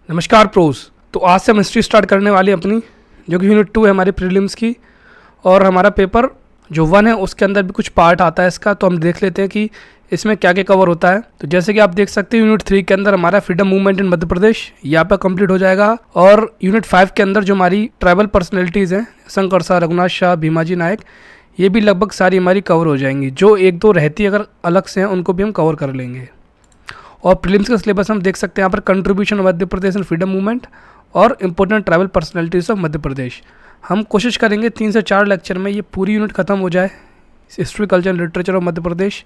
नमस्कार प्रोस। तो आज से हम हिस्ट्री स्टार्ट करने वाली अपनी, जो कि यूनिट 2 है हमारी प्रीलिम्स की। और हमारा पेपर जो 1 है उसके अंदर भी कुछ पार्ट आता है इसका, तो हम देख लेते हैं कि इसमें क्या क्या कवर होता है। तो जैसे कि आप देख सकते हैं यूनिट 3 के अंदर हमारा freedom movement in Madhya Pradesh यहाँ पर कंप्लीट हो जाएगा। और यूनिट 5 के अंदर जो हमारी ट्राइबल पर्सनैलिटीज़ हैं, शंकर शाह, रघुनाथ शाह, भीमाजी नायक, ये भी लगभग सारी हमारी कवर हो जाएंगी। जो एक दो रहती अगर अलग से हैं उनको भी हम कवर कर लेंगे। और प्रीलिम्स का सिलेबस हम देख सकते हैं यहाँ पर contribution of Madhya Pradesh in freedom movement और important tribal personalities of Madhya प्रदेश। हम कोशिश करेंगे 3 से 4 लेक्चर में ये पूरी यूनिट खत्म हो जाए, history culture and literature of Madhya Pradesh.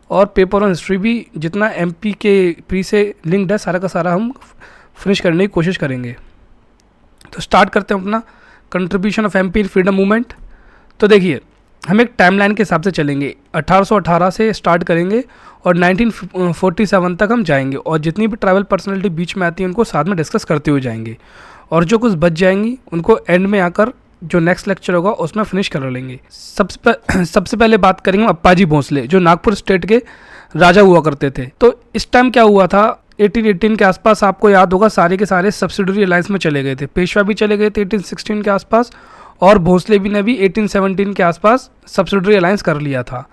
और पेपर ऑन हिस्ट्री भी जितना एमपी के प्री से लिंक्ड है सारा का सारा हम फिनिश करने की कोशिश करेंगे। तो स्टार्ट करते हैं अपना contribution of MP freedom movement. तो देखिए, हम एक टाइमलाइन के हिसाब से चलेंगे। 1818 से स्टार्ट करेंगे और 1947 तक हम जाएंगे, और जितनी भी ट्राइबल पर्सनैलिटी बीच में आती है उनको साथ में डिस्कस करते हुए जाएंगे। और जो कुछ बच जाएंगी उनको एंड में आकर जो नेक्स्ट लेक्चर होगा उसमें फिनिश कर लेंगे। सबसे पहले बात करेंगे अप्पाजी भोसले, जो नागपुर स्टेट के राजा हुआ करते थे। तो इस टाइम क्या हुआ था, 1818 के आसपास आपको याद होगा सारे के सारे सब्सिडरी अलायंस में चले गए थे। पेशवा भी चले गए थे 1816 के आसपास, और भोसले भी ने भी 1817 के आसपास सब्सिडरी अलायंस कर लिया था।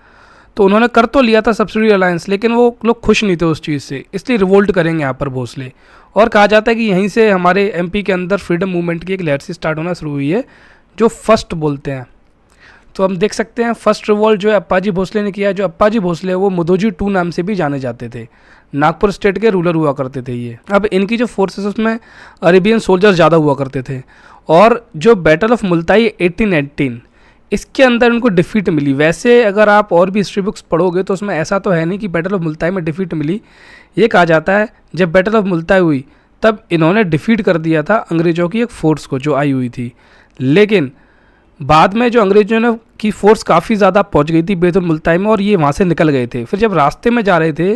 तो उन्होंने कर तो लिया था सब्सिडरी अलायंस, लेकिन वो लोग खुश नहीं थे उस चीज़ से, इसलिए रिवोल्ट करेंगे यहाँ पर भोसले। और कहा जाता है कि यहीं से हमारे एमपी के अंदर फ्रीडम मूवमेंट की एक लहर से स्टार्ट होना शुरू हुई है, जो फर्स्ट बोलते हैं। तो हम देख सकते हैं फर्स्ट रिवोल्ट जो है अप्पाजी भोसले ने किया है। जो अप्पाजी भोसले वो मुदोजी 2 नाम से भी जाने जाते थे। नागपुर स्टेट के रूलर हुआ करते थे ये। अब इनकी जो फोर्सेस उसमें अरेबियन सोल्जर्स ज़्यादा हुआ करते थे। और जो बैटल ऑफ मुल्ताई 1818, इसके अंदर इनको डिफीट मिली। वैसे अगर आप और भी हिस्ट्री बुक्स पढ़ोगे तो उसमें ऐसा तो है नहीं कि बैटल ऑफ मुल्ताई में डिफीट मिली। ये कहा जाता है जब बैटल ऑफ मुल्ताई हुई तब इन्होंने डिफीट कर दिया था अंग्रेज़ों की एक फ़ोर्स को जो आई हुई थी। लेकिन बाद में जो अंग्रेजों ने की फोर्स काफ़ी ज़्यादा पहुंच गई थी बैतुल मुल्ताई में, और ये वहाँ से निकल गए थे। फिर जब रास्ते में जा रहे थे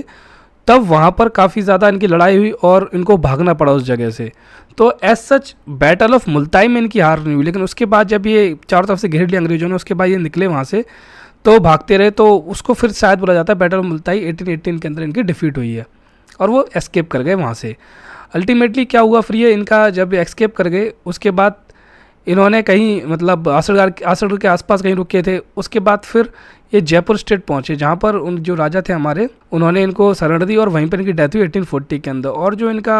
तब वहाँ पर काफ़ी ज़्यादा इनकी लड़ाई हुई और इनको भागना पड़ा उस जगह से। तो as such battle of Multai में इनकी हार नहीं हुई, लेकिन उसके बाद जब ये चारों तरफ से घेर लिया अंग्रेजों ने, उसके बाद ये निकले वहाँ से तो भागते रहे, तो उसको फिर शायद बोला जाता है बैटल ऑफ मुल्ताई 1818 के अंदर इनकी डिफीट हुई है और वो एस्केप कर गए वहाँ से। अल्टीमेटली क्या हुआ, फिर ये इनका जब एस्केप कर गए उसके बाद इन्होंने कहीं मतलब आसगढ़ के आसपास कहीं रुके थे। उसके बाद फिर ये जयपुर स्टेट पहुंचे, जहां पर उन जो राजा थे हमारे उन्होंने इनको शरण दी और वहीं पर इनकी डेथ हुई 1840 के अंदर। और जो इनका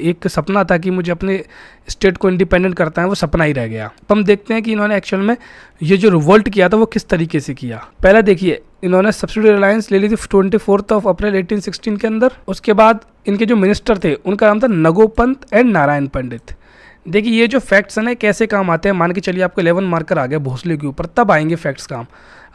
एक सपना था कि मुझे अपने स्टेट को इंडिपेंडेंट करता है, वो सपना ही रह गया। तो हम देखते हैं कि इन्होंने एक्चुअल में ये जो रिवोल्ट किया था वो किस तरीके से किया। पहले देखिए, इन्होंने सब्सिडरी अलायंस ले ली थी 24 अप्रैल 1816 के अंदर। उसके बाद इनके जो मिनिस्टर थे उनका नाम था नगोपंत एंड नारायण पंडित। देखिए, ये जो फैक्ट्स हैं ना कैसे काम आते हैं, मान के चलिए आपको 11 मार्कर आ गया भोसले के ऊपर, तब आएंगे फैक्ट्स काम।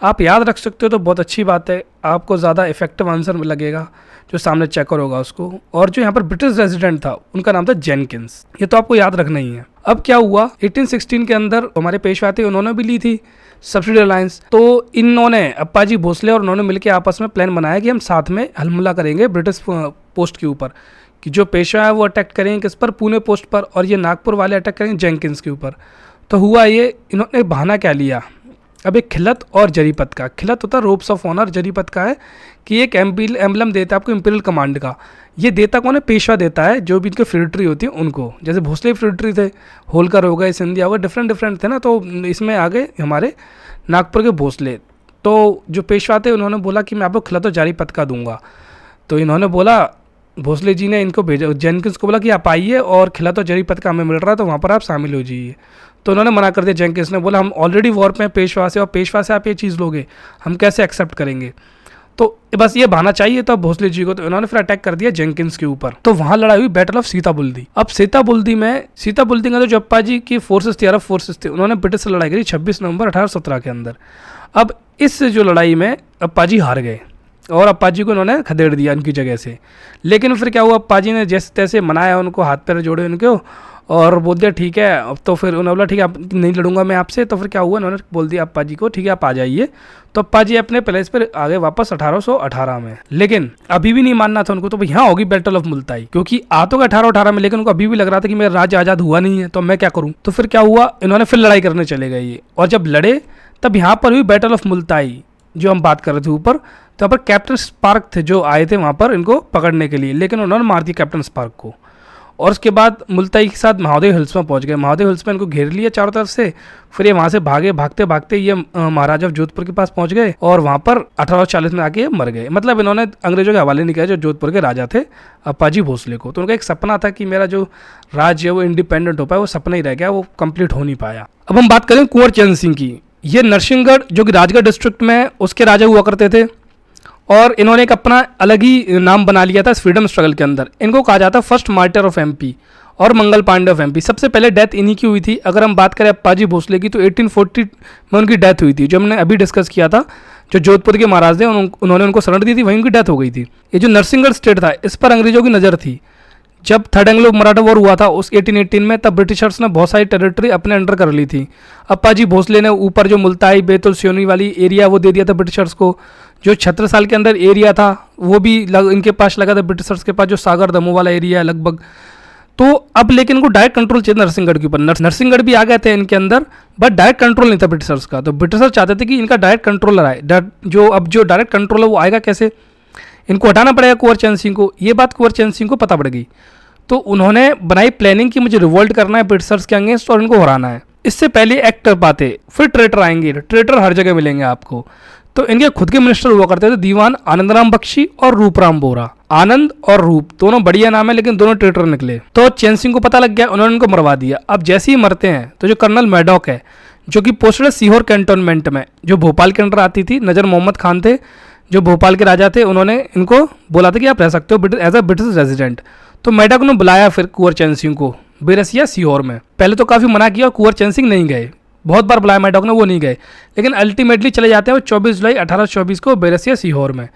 आप याद रख सकते हो तो बहुत अच्छी बात है, आपको ज़्यादा इफेक्टिव आंसर लगेगा जो सामने चेकर होगा उसको। और जो यहाँ पर ब्रिटिश रेजिडेंट था उनका नाम था जेनकिंस, ये तो आपको याद रखना ही है। अब क्या हुआ, 1816 के अंदर हमारे पेशवा थे, उन्होंने भी ली थी सब्सिडी अलायंस। तो इन्होंने अप्पाजी भोसले और उन्होंने मिलकर आपस में प्लान बनाया कि हम साथ में हमला करेंगे ब्रिटिश पोस्ट के ऊपर, कि जो पेशवा है वो अटैक करेंगे किस पर, पुणे पोस्ट पर, और ये नागपुर वाले अटैक करेंगे जेंकिंस के ऊपर। तो हुआ ये, इन्होंने बहाना क्या लिया, अब एक खिलत और जरीपत का। खिलत होता है रोप्स ऑफ ऑनर, जरीपत का है कि एक एम्बलम देता है आपको इंपीरियल कमांड का। ये देता कौन है, पेशवा देता है, जो भी इनके फ्यूडरी होती है उनको। जैसे भोसले फ्यूडरी थे, होलकर हो गए, सिंधिया हो गए, डिफरेंट थे ना, तो इसमें आ गए हमारे नागपुर के भोसले। तो जो पेशवा थे उन्होंने बोला कि मैं आपको खिलत और जरीपत का दूंगा। तो इन्होंने बोला, भोसले जी ने इनको भेजा, जेनकिंस को बोला कि आप आइए और खिलत और जरीपत का हमें मिल रहा है तो वहाँ पर आप शामिल हो जाइए। तो उन्होंने मना कर दिया। जेनकिंस ने बोला हम ऑलरेडी वॉर पे हैं पेशवा से, और पेशवा से आप ये चीज़ लोगे, हम कैसे एक्सेप्ट करेंगे। तो बस ये बहाना चाहिए तो भोसले जी को। तो इन्होंने फिर अटैक कर दिया जेनकिंस के ऊपर। तो वहाँ लड़ाई हुई बैटल ऑफ सीताबुल्दी। अब सीताबुल्दी का जो अप्पाजी की फोर्सेस थी, अरब फोर्सेस थे, उन्होंने ब्रिटिश से लड़ाई करी 26 नवंबर 1817 के अंदर। अब इस जो लड़ाई में अप्पाजी हार गए और अप्पाजी को उन्होंने खदेड़ दिया उनकी जगह से। लेकिन फिर क्या हुआ, अप्पाजी ने जैसे तैसे मनाया उनको, हाथ पैर जोड़े उनको और बोल दिया ठीक है। अब तो फिर उन्होंने बोला ठीक है अब नहीं लड़ूंगा मैं आपसे। तो फिर क्या हुआ, उन्होंने बोल दिया अप्पाजी को ठीक है आप आ जाइए। तो अप्पाजी अपने प्लेस पर आ गए वापस 1818 में। लेकिन अभी भी नहीं मानना था उनको, तो यहाँ होगी बैटल ऑफ मुल्ताई, क्योंकि आ तो 1818 में, लेकिन उनको अभी भी लग रहा था कि मेरा राज्य आज़ाद हुआ नहीं है तो मैं क्या करूँ। तो फिर क्या हुआ, इन्होंने फिर लड़ाई करने चले गए ये, और जब लड़े तब यहाँ पर हुई बैटल ऑफ मुल्ताई जो हम बात कर रहे थे ऊपर। तो यहाँ पर कैप्टन स्पार्क थे जो आए थे वहाँ पर इनको पकड़ने के लिए, लेकिन उन्होंने मार दिया कैप्टन स्पार्क को। और उसके बाद मुल्ताई के साथ महादेव हिल्स में पहुंच गए। महादेव हिल्स में इनको घेर लिया चारों तरफ से। फिर ये वहां से भागे, भागते भागते ये महाराजा जोधपुर के पास पहुंच गए और वहां पर 1840 में आके मर गए। मतलब इन्होंने अंग्रेजों के हवाले नहीं किया जो जोधपुर के राजा थे अप्पाजी भोसले को। तो उनका एक सपना था कि मेरा जो राज्य है वो इंडिपेंडेंट हो पाए, वो सपना ही रह गया, वो कंप्लीट हो नहीं पाया। अब हम बात करें कुंवर चंद सिंह की। ये नरसिंहगढ़ जो कि राजगढ़ डिस्ट्रिक्ट में उसके राजा हुआ करते थे और इन्होंने एक अपना अलग ही नाम बना लिया था इस फ्रीडम स्ट्रगल के अंदर। इनको कहा जाता है फर्स्ट मार्टर ऑफ एमपी और मंगल पांडे ऑफ एमपी। सबसे पहले डेथ इन्हीं की हुई थी। अगर हम बात करें अप्पाजी भोसले की तो 1840 में उनकी डेथ हुई थी, जो हमने अभी डिस्कस किया था। जो जोधपुर के महाराज थे उन्होंने उनको शरण दी थी, वहीं उनकी डेथ हो गई थी। ये जो नरसिंहगढ़ स्टेट था इस पर अंग्रेजों की नज़र थी। जब थर्ड एंग्लो मराठा वॉर हुआ था उस 1818 में, तब ब्रिटिशर्स ने बहुत सारी टेरिटरी अपने अंडर कर ली थी। अप्पाजी भोसले ने ऊपर जो मुल्ताई बैतुल सियोनी वाली एरिया वो दे दिया था ब्रिटिशर्स को। जो छत्रसाल के अंदर एरिया था वो भी इनके पास लगा था ब्रिटिशर्स के पास, जो सागर दमोह वाला एरिया है लगभग। तो अब लेकिन इनको डायरेक्ट कंट्रोल चाहिए नरसिंहगढ़ के ऊपर। नरसिंहगढ़ भी आ गए थे इनके अंदर, बट डायरेक्ट कंट्रोल नहीं था ब्रिटिशर्स का। तो ब्रिटिशर्स चाहते थे कि इनका डायरेक्ट कंट्रोलर आए। जो डायरेक्ट कंट्रोल है वो आएगा कैसे, इनको हटाना पड़ेगा कुंवर चंद सिंह को। ये बात कुंवर चंद सिंह को पता पड़ गई, तो उन्होंने बनाई प्लानिंग कि मुझे रिवोल्ट करना है ब्रिटिशर्स के अगेंस्ट और इनको हराना है। इससे पहले एक्ट कर पाते, फिर ट्रेटर आएंगे। ट्रेटर हर जगह मिलेंगे आपको। तो इनके खुद के मिनिस्टर हुआ करते थे दीवान आनंदराम बख्शी और रूपराम बोरा। आनंद और रूप दोनों बढ़िया नाम है, लेकिन दोनों ट्रेटर निकले। तो चैन सिंह को पता लग गया, उन्होंने उनको मरवा दिया। अब जैसे ही मरते हैं तो जो कर्नल मैडॉक है, जो कि पोस्टेड है सीहोर कैंटोनमेंट में, जो भोपाल के अंडर आती थी, नजर मोहम्मद खान थे जो भोपाल के राजा थे, उन्होंने इनको बोला था कि आप रह सकते हो एज अ ब्रिटिश रेजिडेंट। तो मैडॉक ने बुलाया फिर कुंवर चंद सिंह को बेरसिया सीहोर में। पहले तो काफ़ी मना किया और कुंवर चंद सिंह नहीं गए। बहुत बार बुलाया मैडॉक ने, वो नहीं गए, लेकिन अल्टीमेटली चले जाते हैं वो 24 जुलाई 1824 को बेरसिया सीहोर में।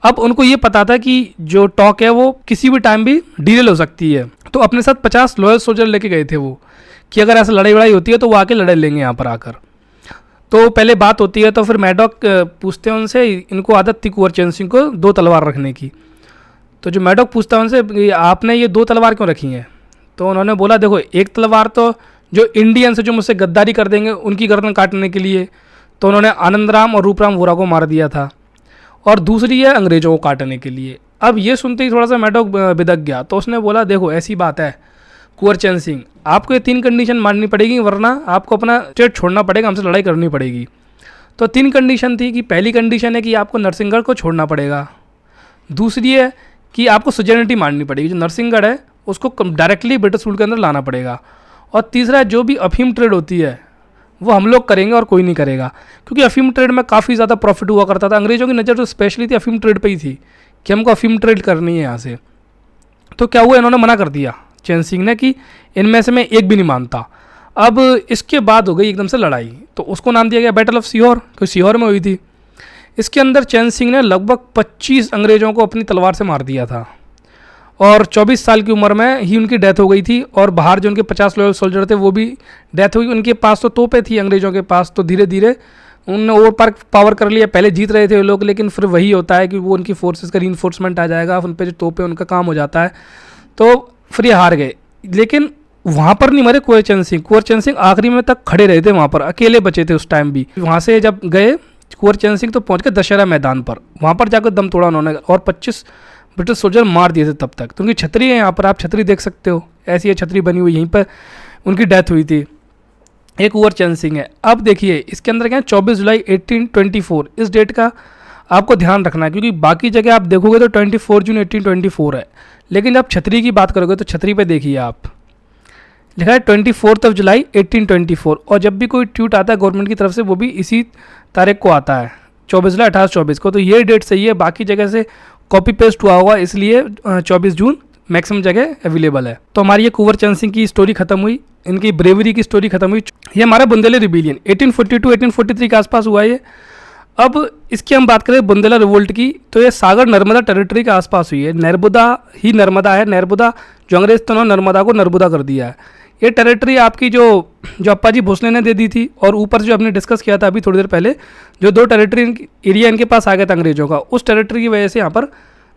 अब उनको ये पता था कि जो टॉक है वो किसी भी टाइम भी डील हो सकती है। तो अपने साथ 50 लॉयल सोल्जर लेके गए थे वो, कि अगर ऐसा लड़ाई वड़ाई होती है तो वो आके लड़ाई लेंगे यहाँ पर आकर। तो पहले बात होती है, तो फिर मैडॉक पूछते हैं उनसे, इनको आदत थी कुंवर चंद सिंह को 2 तलवार रखने की। तो जो मैडॉक पूछता है उनसे, आपने ये 2 तलवार क्यों रखी हैं? तो उन्होंने बोला, देखो एक तलवार तो जो इंडियंस जो मुझसे गद्दारी कर देंगे उनकी गर्दन काटने के लिए, तो उन्होंने आनंदराम और रूपराम बोरा को मार दिया था, और दूसरी है अंग्रेजों को काटने के लिए। अब ये सुनते ही थोड़ा सा मैडॉक बिदक गया। तो उसने बोला, देखो ऐसी बात है कुंवर चंद सिंह, आपको ये 3 कंडीशन माननी पड़ेगी, वरना आपको अपना स्टेट छोड़ना पड़ेगा, हमसे लड़ाई करनी पड़ेगी। तो 3 कंडीशन थी कि पहली कंडीशन है कि आपको नरसिंहगढ़ को छोड़ना पड़ेगा, दूसरी है कि आपको सुजर्निटी माननी पड़ेगी, जो नरसिंहगढ़ है उसको डायरेक्टली ब्रिटिश रूल के अंदर लाना पड़ेगा, और तीसरा जो भी अफीम ट्रेड होती है वो हम लोग करेंगे और कोई नहीं करेगा, क्योंकि अफीम ट्रेड में काफ़ी ज़्यादा प्रॉफिट हुआ करता था। अंग्रेजों की नज़र तो स्पेशली थी अफीम ट्रेड पे ही थी कि हमको अफीम ट्रेड करनी है यहाँ से। तो क्या हुआ, इन्होंने मना कर दिया चैन सिंह ने कि इनमें से मैं एक भी नहीं मानता। अब इसके बाद हो गई एकदम से लड़ाई, तो उसको नाम दिया गया बैटल ऑफ सीहोर, क्योंकि सीहोर में हुई थी। इसके अंदर चैन सिंह ने लगभग 25 अंग्रेजों को अपनी तलवार से मार दिया था, और 24 साल की उम्र में ही उनकी डेथ हो गई थी। और बाहर जो उनके 50 लॉयल सोल्जर थे वो भी डेथ हुई। उनके पास तो तोपें थी अंग्रेजों के पास, तो धीरे धीरे उन्होंने और पावर कर लिया। पहले जीत रहे थे वो लोग, लेकिन फिर वही होता है कि वो उनकी फोर्सेस का रीइंफोर्समेंट आ जाएगा, उन पर जो तोपें उनका काम हो जाता है, तो फिर ये हार गए। लेकिन वहाँ पर नहीं मरे कुंवर चंद सिंह। कुंवर चंद सिंह आखिरी में तक खड़े रहे थे वहाँ पर, अकेले बचे थे उस टाइम भी। वहाँ से जब गए कुंवर चंद सिंह तो पहुँच गए दशहरा मैदान पर, वहाँ पर जाकर दम तोड़ा उन्होंने, और 25 ब्रिटिश सोल्जर मार दिए थे तब तक। तो उनकी छतरी है यहाँ पर, आप छतरी देख सकते हो, ऐसी है छतरी बनी हुई, यहीं पर उनकी डेथ हुई थी। एक कुंवर चंद सिंह है। अब देखिए इसके अंदर क्या है, 24 जुलाई 1824 इस डेट का आपको ध्यान रखना है, क्योंकि बाकी जगह आप देखोगे तो 24 जून 1824 है, लेकिन जब छतरी की बात करोगे तो छतरी पे देखिए आप, लिखा है 24 जुलाई 1824। और जब भी कोई ट्वीट आता है गवर्नमेंट की तरफ से वो भी इसी तारीख को आता है, 24 जुलाई 1824 को। तो ये डेट सही है, बाकी जगह से कॉपी पेस्ट हुआ होगा, इसलिए 24 जून मैक्सिमम जगह अवेलेबल है। तो हमारी ये कुंवर चंद सिंह की स्टोरी खत्म हुई, इनकी ब्रेवरी की स्टोरी खत्म हुई। ये हमारा बुंदेला रिबेलियन 1842-1843 के आसपास हुआ ये। अब इसकी हम बात करें बुंदेला रिवोल्ट की, तो ये सागर नर्मदा टेरिटरी के आसपास हुई है। नर्मदा ही नर्मदा है, नर्मदा जो अंग्रेज थे उन्होंने नर्मदा को नर्मदा कर दिया है। ये टेरिटरी आपकी जो अप्पाजी भोसले ने दे दी थी, और ऊपर जो हमने डिस्कस किया था अभी थोड़ी देर पहले, जो 2 टेरिटरी एरिया इनके पास आ गया था अंग्रेजों का, उस टेरिटरी की वजह से यहाँ पर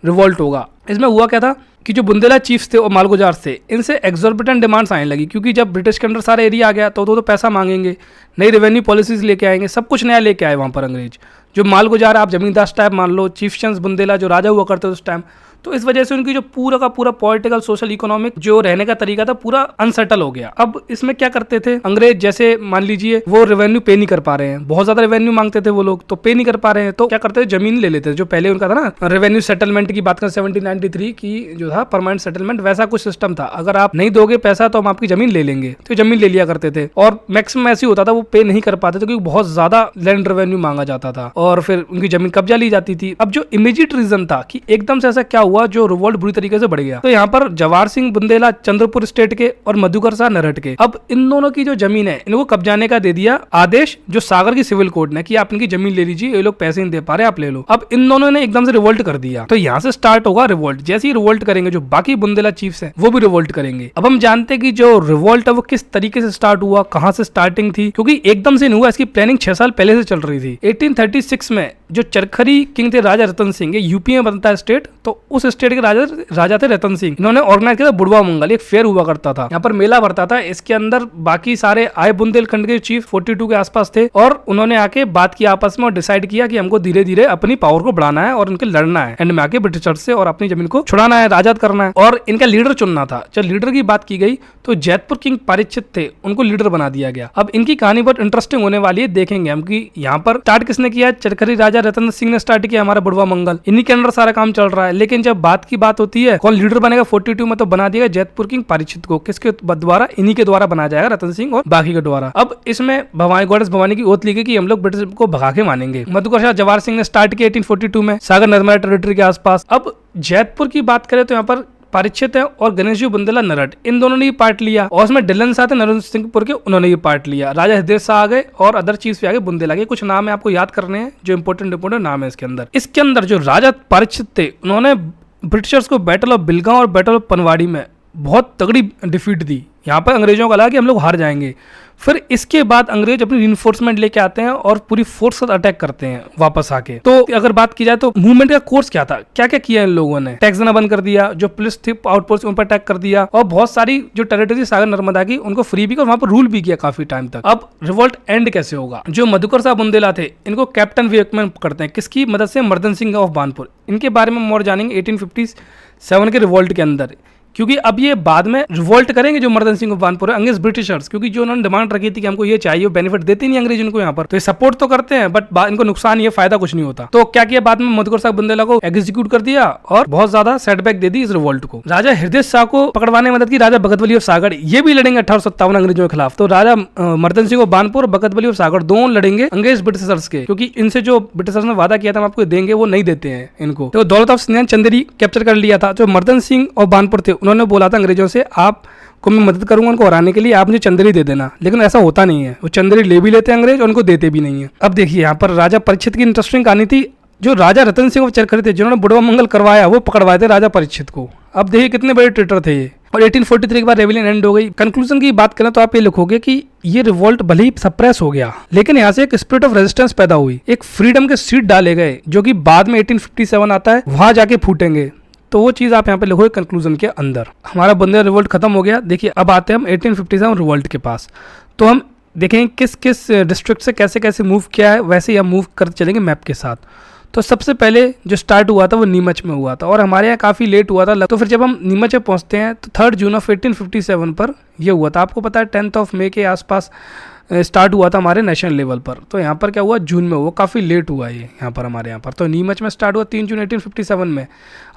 रिवोल्ट होगा। इसमें हुआ क्या था कि जो बुंदेला चीफ्स थे और मालगुजार थे, इनसे एक्सॉर्बिटेंट डिमांड्स आने लगी, क्योंकि जब ब्रिटिश के अंदर सारा एरिया आ गया तो पैसा मांगेंगे, नई रेवेन्यू पॉलिसीज लेके आएंगे, सब कुछ नया लेके आए वहाँ पर अंग्रेज। जो मालगुजार आप जमींदार टाइप मान लो, चीफशंस बुंदेला जो राजा हुआ करते थे उस टाइम, तो इस वजह से उनकी जो पूरा का पूरा पॉलिटिकल सोशल इकोनॉमिक जो रहने का तरीका था पूरा अनसेटल हो गया। अब इसमें क्या करते थे अंग्रेज, जैसे मान लीजिए वो रेवेन्यू पे नहीं कर पा रहे हैं, बहुत ज्यादा रेवेन्यू मांगते थे वो लोग, तो पे नहीं कर पा रहे हैं, तो क्या करते थे जमीन ले लेते थे। जो पहले उनका था ना रेवेन्यू सेटलमेंट की बात करें 1793 की जो था परमानेंट सेटलमेंट, वैसा कुछ सिस्टम था, अगर आप नहीं दोगे पैसा तो हम आपकी जमीन ले लेंगे, तो जमीन ले लिया करते थे। और मैक्सिमम ऐसे होता था वो पे नहीं कर पाते थे क्योंकि बहुत ज्यादा लैंड रेवेन्यू मांगा जाता था और फिर उनकी जमीन कब्जा ली जाती थी। अब जो इमीडिएट रीजन था कि एकदम से ऐसा क्या हुआ जो रिवोल्ट बुरी तरीके से बढ़ गया, तो यहाँ पर जवाहर सिंह बुंदेला चंद्रपुर स्टेट के और मधुकर शाह नरहट के, अब इन दोनों की जो जमीन है इनको कब्जाने का दे दिया आदेश जो सागर की सिविल कोर्ट ने कि आप इनकी जमीन ले लीजिए, ये लोग पैसे नहीं दे पा रहे, आप ले लो। अब इन दोनों ने एकदम से रिवोल्ट कर दिया, तो यहाँ से स्टार्ट होगा रिवोल्ट। जैसे ही रिवोल्ट करेंगे जो बाकी बुंदेला चीफ्स हैं वो भी रिवोल्ट करेंगे। अब हम जानते हैं कि जो रिवोल्ट है वो किस तरीके से स्टार्ट हुआ, कहां से स्टार्टिंग थी, क्योंकि एकदम से नहीं हुआ, इसकी प्लानिंग 6 साल पहले से चल रही थी। 1836 में जो चरखरी किंग थे राजा रतन सिंह, यूपी में बनता है स्टेट, तो उस स्टेट के राजा थे रतन सिंह। इन्होंने ऑर्गेनाइज किया था बुढ़वा मंगल, एक फेयर हुआ करता था, यहाँ पर मेला भरता था, इसके अंदर बाकी सारे आए बुंदेलखंड के चीफ 42 के आसपास थे और उन्होंने आके बात की आपस में और डिसाइड किया कि हमको धीरे धीरे अपनी पावर को बढ़ाना है और उनके लड़ना है एंड में आके ब्रिटिशर्स से और अपनी जमीन को छुड़ाना है, आजाद करना है और इनका लीडर चुनना था। जब लीडर की बात की गई तो जैतपुर किंग पारीक्षित थे, उनको लीडर बना दिया गया। अब इनकी कहानी बहुत इंटरेस्टिंग होने वाली है, देखेंगे हम कि यहाँ पर स्टार्ट किसने किया। चरखरी राजा रतन सिंह ने स्टार्ट किया, हमारा बुढ़वा मंगल, इन्हीं के अंदर सारा काम चल रहा है। लेकिन जब बात की बात होती है कौन लीडर बनेगा 42 में, तो बना दिया जैतपुर किंग पारीक्षित को। किसके द्वारा? इन्हीं के द्वारा बनाया जाएगा, रतन सिंह और बाकी के द्वारा। अब इसमें भवानी गॉडेस भवानी की ओथ ली गई कि हम लोग ब्रिटिश को भगा के मानेंगे। मधुकर शाह जवाहर सिंह ने स्टार्ट किया 1842 में सागर नर्मदा टेरिटरी के आसपास। अब जैतपुर की बात करें तो यहाँ पर पारीक्षित है और गणेश जी बुंदेला नरहट, इन दोनों ने ये पार्ट लिया और उसमें डिलन साथ है नरेंद्र सिंहपुर के, उन्होंने ये पार्ट लिया। राजा हृदय शाह आ गए और अदर चीज भी आ गए, बुंदेला के कुछ नाम है आपको याद करने हैं जो इंपोर्टेंट नाम है इसके अंदर। इसके अंदर जो राजा पारीक्षित थे उन्होंने ब्रिटिशर्स को बैटल ऑफ बिलगांव और बैटल ऑफ पनवाड़ी में बहुत तगड़ी डिफीट दी। यहाँ पर अंग्रेजों का लगा कि हम लोग हार जाएंगे। फिर इसके बाद अंग्रेज अपनी रिइंफोर्समेंट लेके आते हैं और पूरी फोर्स से अटैक करते हैं वापस आके। तो अगर बात की जाए तो मूवमेंट का कोर्स क्या था, क्या क्या किया इन लोगों ने, टैक्स देना बंद कर दिया, जो पुलिस थी आउटपोस्ट उन पर अटैक कर दिया और बहुत सारी जो टेरिटरी सागर नर्मदा की उनको फ्री भी कर वहां पर रूल भी किया काफी टाइम तक। अब रिवोल्ट एंड कैसे होगा? जो मधुकर साहब बुंदेला थे इनको कैप्टन विवेकमैन करते हैं, किसकी मदद से? मर्दन सिंह ऑफ बानपुर। इनके बारे में और जानेंगे 1857 के रिवोल्ट के अंदर, क्योंकि अब ये बाद में रिवोल्ट करेंगे जो मर्दन सिंह बानपुर है अंग्रेज ब्रिटिशर्स, क्योंकि जो उन्होंने डिमांड रखी थी कि हमको ये चाहिए, वो बेनिफिट देते नहीं अंग्रेज इनको यहाँ पर, तो ये सपोर्ट तो करते हैं बट इनको नुकसान, ये फायदा कुछ नहीं होता। तो क्या किया बाद में मधुकर साहब बुंदेला को एग्जीक्यूट कर दिया और बहुत ज्यादा सेटबैक दे दी इस रिवोल्ट को। राजा हृदय शाह को पकड़वाने में मदद की राजा भगत और सागर, ये भी लड़ेंगे 1857 अंग्रेजों के खिलाफ। तो राजा मर्दन सिंह बानपुर, भगत और सागर दोनों लड़ेंगे अंग्रेज ब्रिटिशर्स के, क्योंकि इनसे जो ब्रिटिशर्स ने वादा किया था हम आपको देंगे वो नहीं देते हैं इनको। तो दौलत ऑफ सिंधिया चंदेरी कैप्चर कर लिया था। जो मर्दन सिंह और बानपुर थे उन्होंने बोला था अंग्रेजों से आप को मैं मदद करूंगा उनको हराने के लिए, आप मुझे चंदेरी दे देना, लेकिन ऐसा होता नहीं है, वो चंदेरी ले भी लेते हैं अंग्रेज और उनको देते भी नहीं है। अब देखिए यहाँ पर राजा परीक्षित की इंटरेस्टिंग कहानी थी। जो राजा रतन सिंह चरखरी थे जिन्होंने बुढ़वा मंगल करवाया वो पकड़वाए थे राजा परीक्षित को। अब देखिए कितने बड़े ट्रेटर थे ये। और 1843 के बाद रेवलियन एंड हो गई। कंक्लूजन की बात करें तो आप ये लिखोगे कि ये रिवोल्ट भले ही सप्रेस हो गया लेकिन यहाँ से एक स्पिरिट ऑफ रेजिस्टेंस पैदा हुई, एक फ्रीडम के सीड डाले गए जो कि बाद में 1857 आता है वहां जाके फूटेंगे। तो वो चीज आप यहाँ पे लिखोगे कंक्लूजन के अंदर। हमारा बुंदेला रिवोल्ट खत्म हो गया। देखिए अब आते हैं हम 1857 रिवोल्ट के पास। तो हम देखेंगे किस किस डिस्ट्रिक्ट से कैसे कैसे मूव किया है, वैसे ही हम मूव करते चलेंगे मैप के साथ। तो सबसे पहले जो स्टार्ट हुआ था वो नीमच में हुआ था और हमारे यहाँ काफ़ी लेट हुआ था। तो फिर जब हम नीमच में पहुँचते हैं तो 3 जून ऑफ 1857 पर ये हुआ था। आपको पता है 10 मई के आसपास स्टार्ट हुआ था हमारे नेशनल लेवल पर। तो यहाँ पर क्या हुआ, जून में, वो काफ़ी लेट हुआ है यहाँ पर हमारे यहाँ पर। तो नीमच में स्टार्ट हुआ 3 जून 1857 में।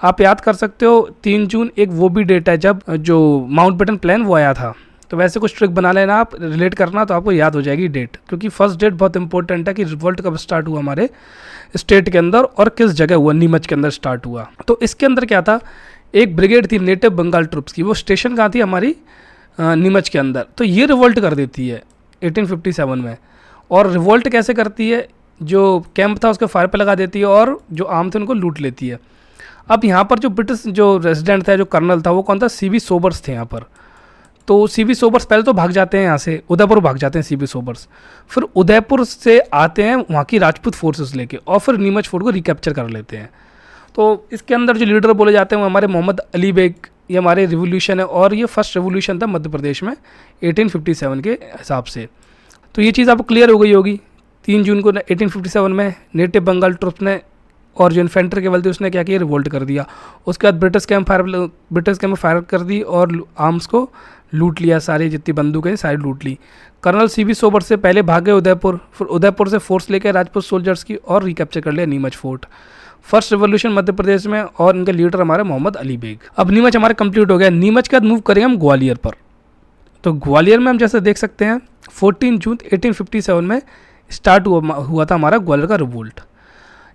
आप याद कर सकते हो 3 जून एक वो भी डेट है जब जो माउंटबेटन प्लान वो आया था। तो वैसे कुछ ट्रिक बना लेना आप, रिलेट करना तो आपको याद हो जाएगी डेट, क्योंकि फर्स्ट डेट बहुत इंपॉर्टेंट है कि रिवोल्ट कब स्टार्ट हुआ हमारे स्टेट के अंदर और किस जगह हुआ, नीमच के अंदर स्टार्ट हुआ। तो इसके अंदर क्या था, एक ब्रिगेड थी नेटिव बंगाल ट्रुप्स की, वो स्टेशन कहाँ थी हमारी नीमच के अंदर। तो ये रिवोल्ट कर देती है 1857 में। और रिवोल्ट कैसे करती है, जो कैंप था उसके फायर पे लगा देती है और जो आर्म थे उनको लूट लेती है। अब यहाँ पर जो ब्रिटिश जो रेजिडेंट था, जो कर्नल था, वो कौन था, सीबी सोबर्स थे यहाँ पर। तो सीबी सोबर्स पहले तो भाग जाते हैं यहाँ से, उदयपुर भाग जाते हैं सीबी सोबर्स। फिर उदयपुर से आते हैं वहाँ की राजपूत फोर्सेस लेके और फिर नीमच फोर्ट को रिकैप्चर कर लेते हैं। तो इसके अंदर जो लीडर बोले जाते हैं वो हमारे मोहम्मद अली बेग, ये हमारे रिवोल्यूशन है और ये फर्स्ट रिवोल्यूशन था मध्य प्रदेश में 1857 के हिसाब से। तो ये चीज़ आपको क्लियर हो गई होगी। 3 जून को 1857 में नेटिव बंगाल ट्रुप्स ने और जो इन्फेंट्री केवल थी उसने क्या किया, रिवोल्ट कर दिया। उसके बाद ब्रिटिश कैंप में फायर कर दी और आर्म्स को लूट लिया, सारी जितनी बंदूकें सारी लूट ली। कर्नल सीबी सोबर से पहले भागे उदयपुर, फिर उदयपुर से फोर्स लेकर राजपूत सोल्जर्स की और रिकैप्चर कर लिया Neemuch fort. First revolution Madhya Pradesh में और इनके लीडर हमारे मोहम्मद अली बेग। अब नीमच हमारे कंप्लीट हो गया। नीमच के बाद मूव करेंगे हम ग्वालियर पर। तो ग्वालियर में हम जैसे देख सकते हैं 14 जून 1857 में स्टार्ट हुआ था हमारा ग्वालियर का रिवोल्ट।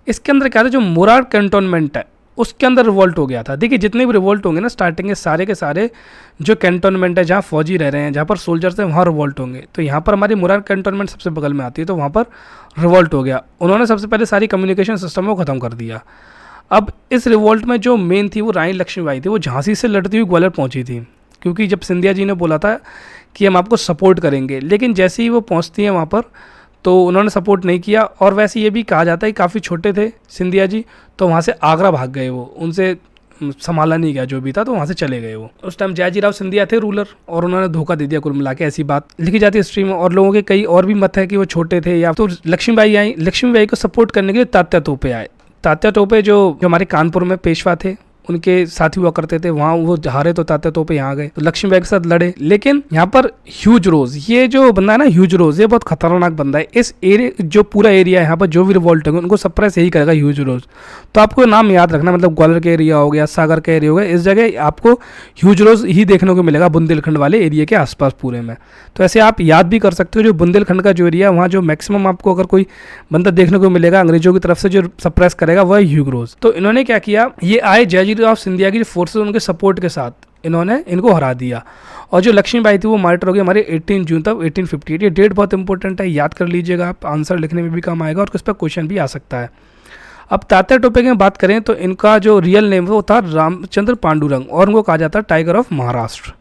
इसके अंदर क्या था, जो मोरार कैंटोनमेंट है उसके अंदर रिवोल्ट हो गया था। देखिए जितने भी रिवोल्ट होंगे ना स्टार्टिंग के सारे जो कैंटोनमेंट है, जहाँ फौजी रह रहे हैं, जहाँ पर सोल्जर्स हैं, वहाँ रिवोल्ट होंगे। तो यहाँ पर हमारी मोरार कैंटोनमेंट सबसे बगल में आती है, तो वहाँ पर रिवोल्ट हो गया। उन्होंने सबसे पहले सारी कम्युनिकेशन सिस्टम को ख़त्म कर दिया। अब इस रिवोल्ट में जो मेन थी वो रानी लक्ष्मीबाई थी, वो झांसी से लड़ती हुई ग्वालियर पहुँची थी, क्योंकि जब सिंधिया जी ने बोला था कि हम आपको सपोर्ट करेंगे, लेकिन जैसे ही वो पहुँचती हैं वहाँ पर तो उन्होंने सपोर्ट नहीं किया। और वैसे ये भी कहा जाता है कि काफ़ी छोटे थे सिंधिया जी, तो वहाँ से आगरा भाग गए, वो उनसे संभाला नहीं गया जो भी था, तो वहाँ से चले गए वो। उस टाइम जयाजीराव सिंधिया थे रूलर, और उन्होंने धोखा दे दिया कुल मिला के, ऐसी बात लिखी जाती है हिस्ट्री में। और लोगों के कई और भी मत है कि वो छोटे थे या तो लक्ष्मीबाई आई। लक्ष्मीबाई को सपोर्ट करने के लिए तात्या तोपे आए। तात्या तोपे जो हमारे कानपुर में पेशवा थे, उनके साथी हुआ करते थे, वहाँ वो हारे तो तात्या तोपे यहाँ गए, तो लक्ष्मीबाई के साथ लड़े। लेकिन यहाँ पर ह्यूज रोज, ये जो बंदा है ना ह्यूज रोज, ये बहुत खतरनाक बंदा है। इस एरिया जो पूरा एरिया है यहाँ पर जो भी रिवोल्ट होंगे उनको सप्रेस यही करेगा ह्यूज रोज। तो आपको नाम याद रखना, मतलब ग्वालियर का एरिया हो गया, सागर का एरिया हो गया, इस जगह आपको ह्यूज रोज ही देखने को मिलेगा बुंदेलखंड वाले एरिया के आसपास पूरे में। तो ऐसे आप याद भी कर सकते हो, जो बुंदेलखंड का जो एरिया है वहाँ जो मैक्सिमम आपको अगर कोई बंदा देखने को मिलेगा अंग्रेजों की तरफ से जो सप्रेस करेगा वह ह्यूज रोज। तो इन्होंने क्या किया, ये आए जयाजीराव सिंधिया की फोर्सेस उनके सपोर्ट के साथ, इन्होंने इनको हरा दिया। और जो लक्ष्मीबाई थी वो मार्टर हो गई हमारे 18 जून तक 1858। ये डेट बहुत इंपॉर्टेंट है, याद कर लीजिएगा आप, आंसर लिखने में भी काम आएगा और इस पर क्वेश्चन भी आ सकता है। अब तात्या टोपे की बात करें तो इनका जो रियल नेम वो था रामचंद्र पांडुरंग, और उनको कहा जाता है टाइगर ऑफ महाराष्ट्र।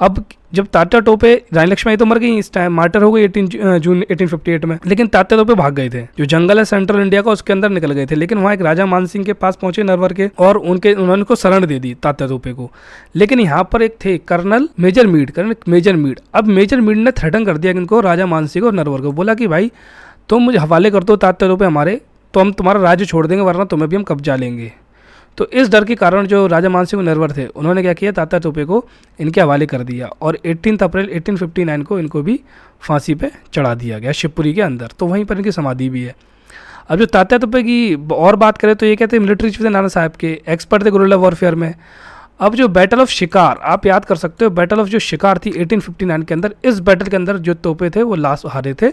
अब जब तात्या टोपे, रानी लक्ष्मीबाई तो मर गई इस टाइम, मार्टर हो गई 18 जून 1858 में, लेकिन तात्या टोपे भाग गए थे। जो जंगल है सेंट्रल इंडिया का उसके अंदर निकल गए थे, लेकिन वहाँ एक राजा मानसिंह के पास पहुंचे नरवर के, और उन्होंने उनको शरण दे दी तात्या टोपे को। लेकिन यहाँ पर एक थे कर्नल मेजर मीड। अब मेजर मीड ने थ्रेटन कर दिया इनको, राजा मानसिंह को और नरवर को, बोला कि भाई तुम मुझे हवाले कर दो तात्या टोपे हमारे, तो हम तुम्हारा राज्य छोड़ देंगे, वरना तुम्हें भी हम कब्जा लेंगे। तो इस डर के कारण जो राजा मानसिंह नरवर थे उन्होंने क्या किया, तात्या टोपे को इनके हवाले कर दिया, और 18 अप्रैल 1859 को इनको भी फांसी पे चढ़ा दिया गया शिवपुरी के अंदर। तो वहीं पर इनकी समाधि भी है। अब जो तात्या टोपे की और बात करें तो ये कहते हैं मिलिट्री चीफ थे नाना साहब के, एक्सपर्ट थे गुरिल्ला वॉरफेयर में। अब जो बैटल ऑफ शिकार आप याद कर सकते हो, बैटल ऑफ जो शिकार थी 1859 के अंदर, इस बैटल के अंदर जो तोपे थे वो लास्ट हारे थे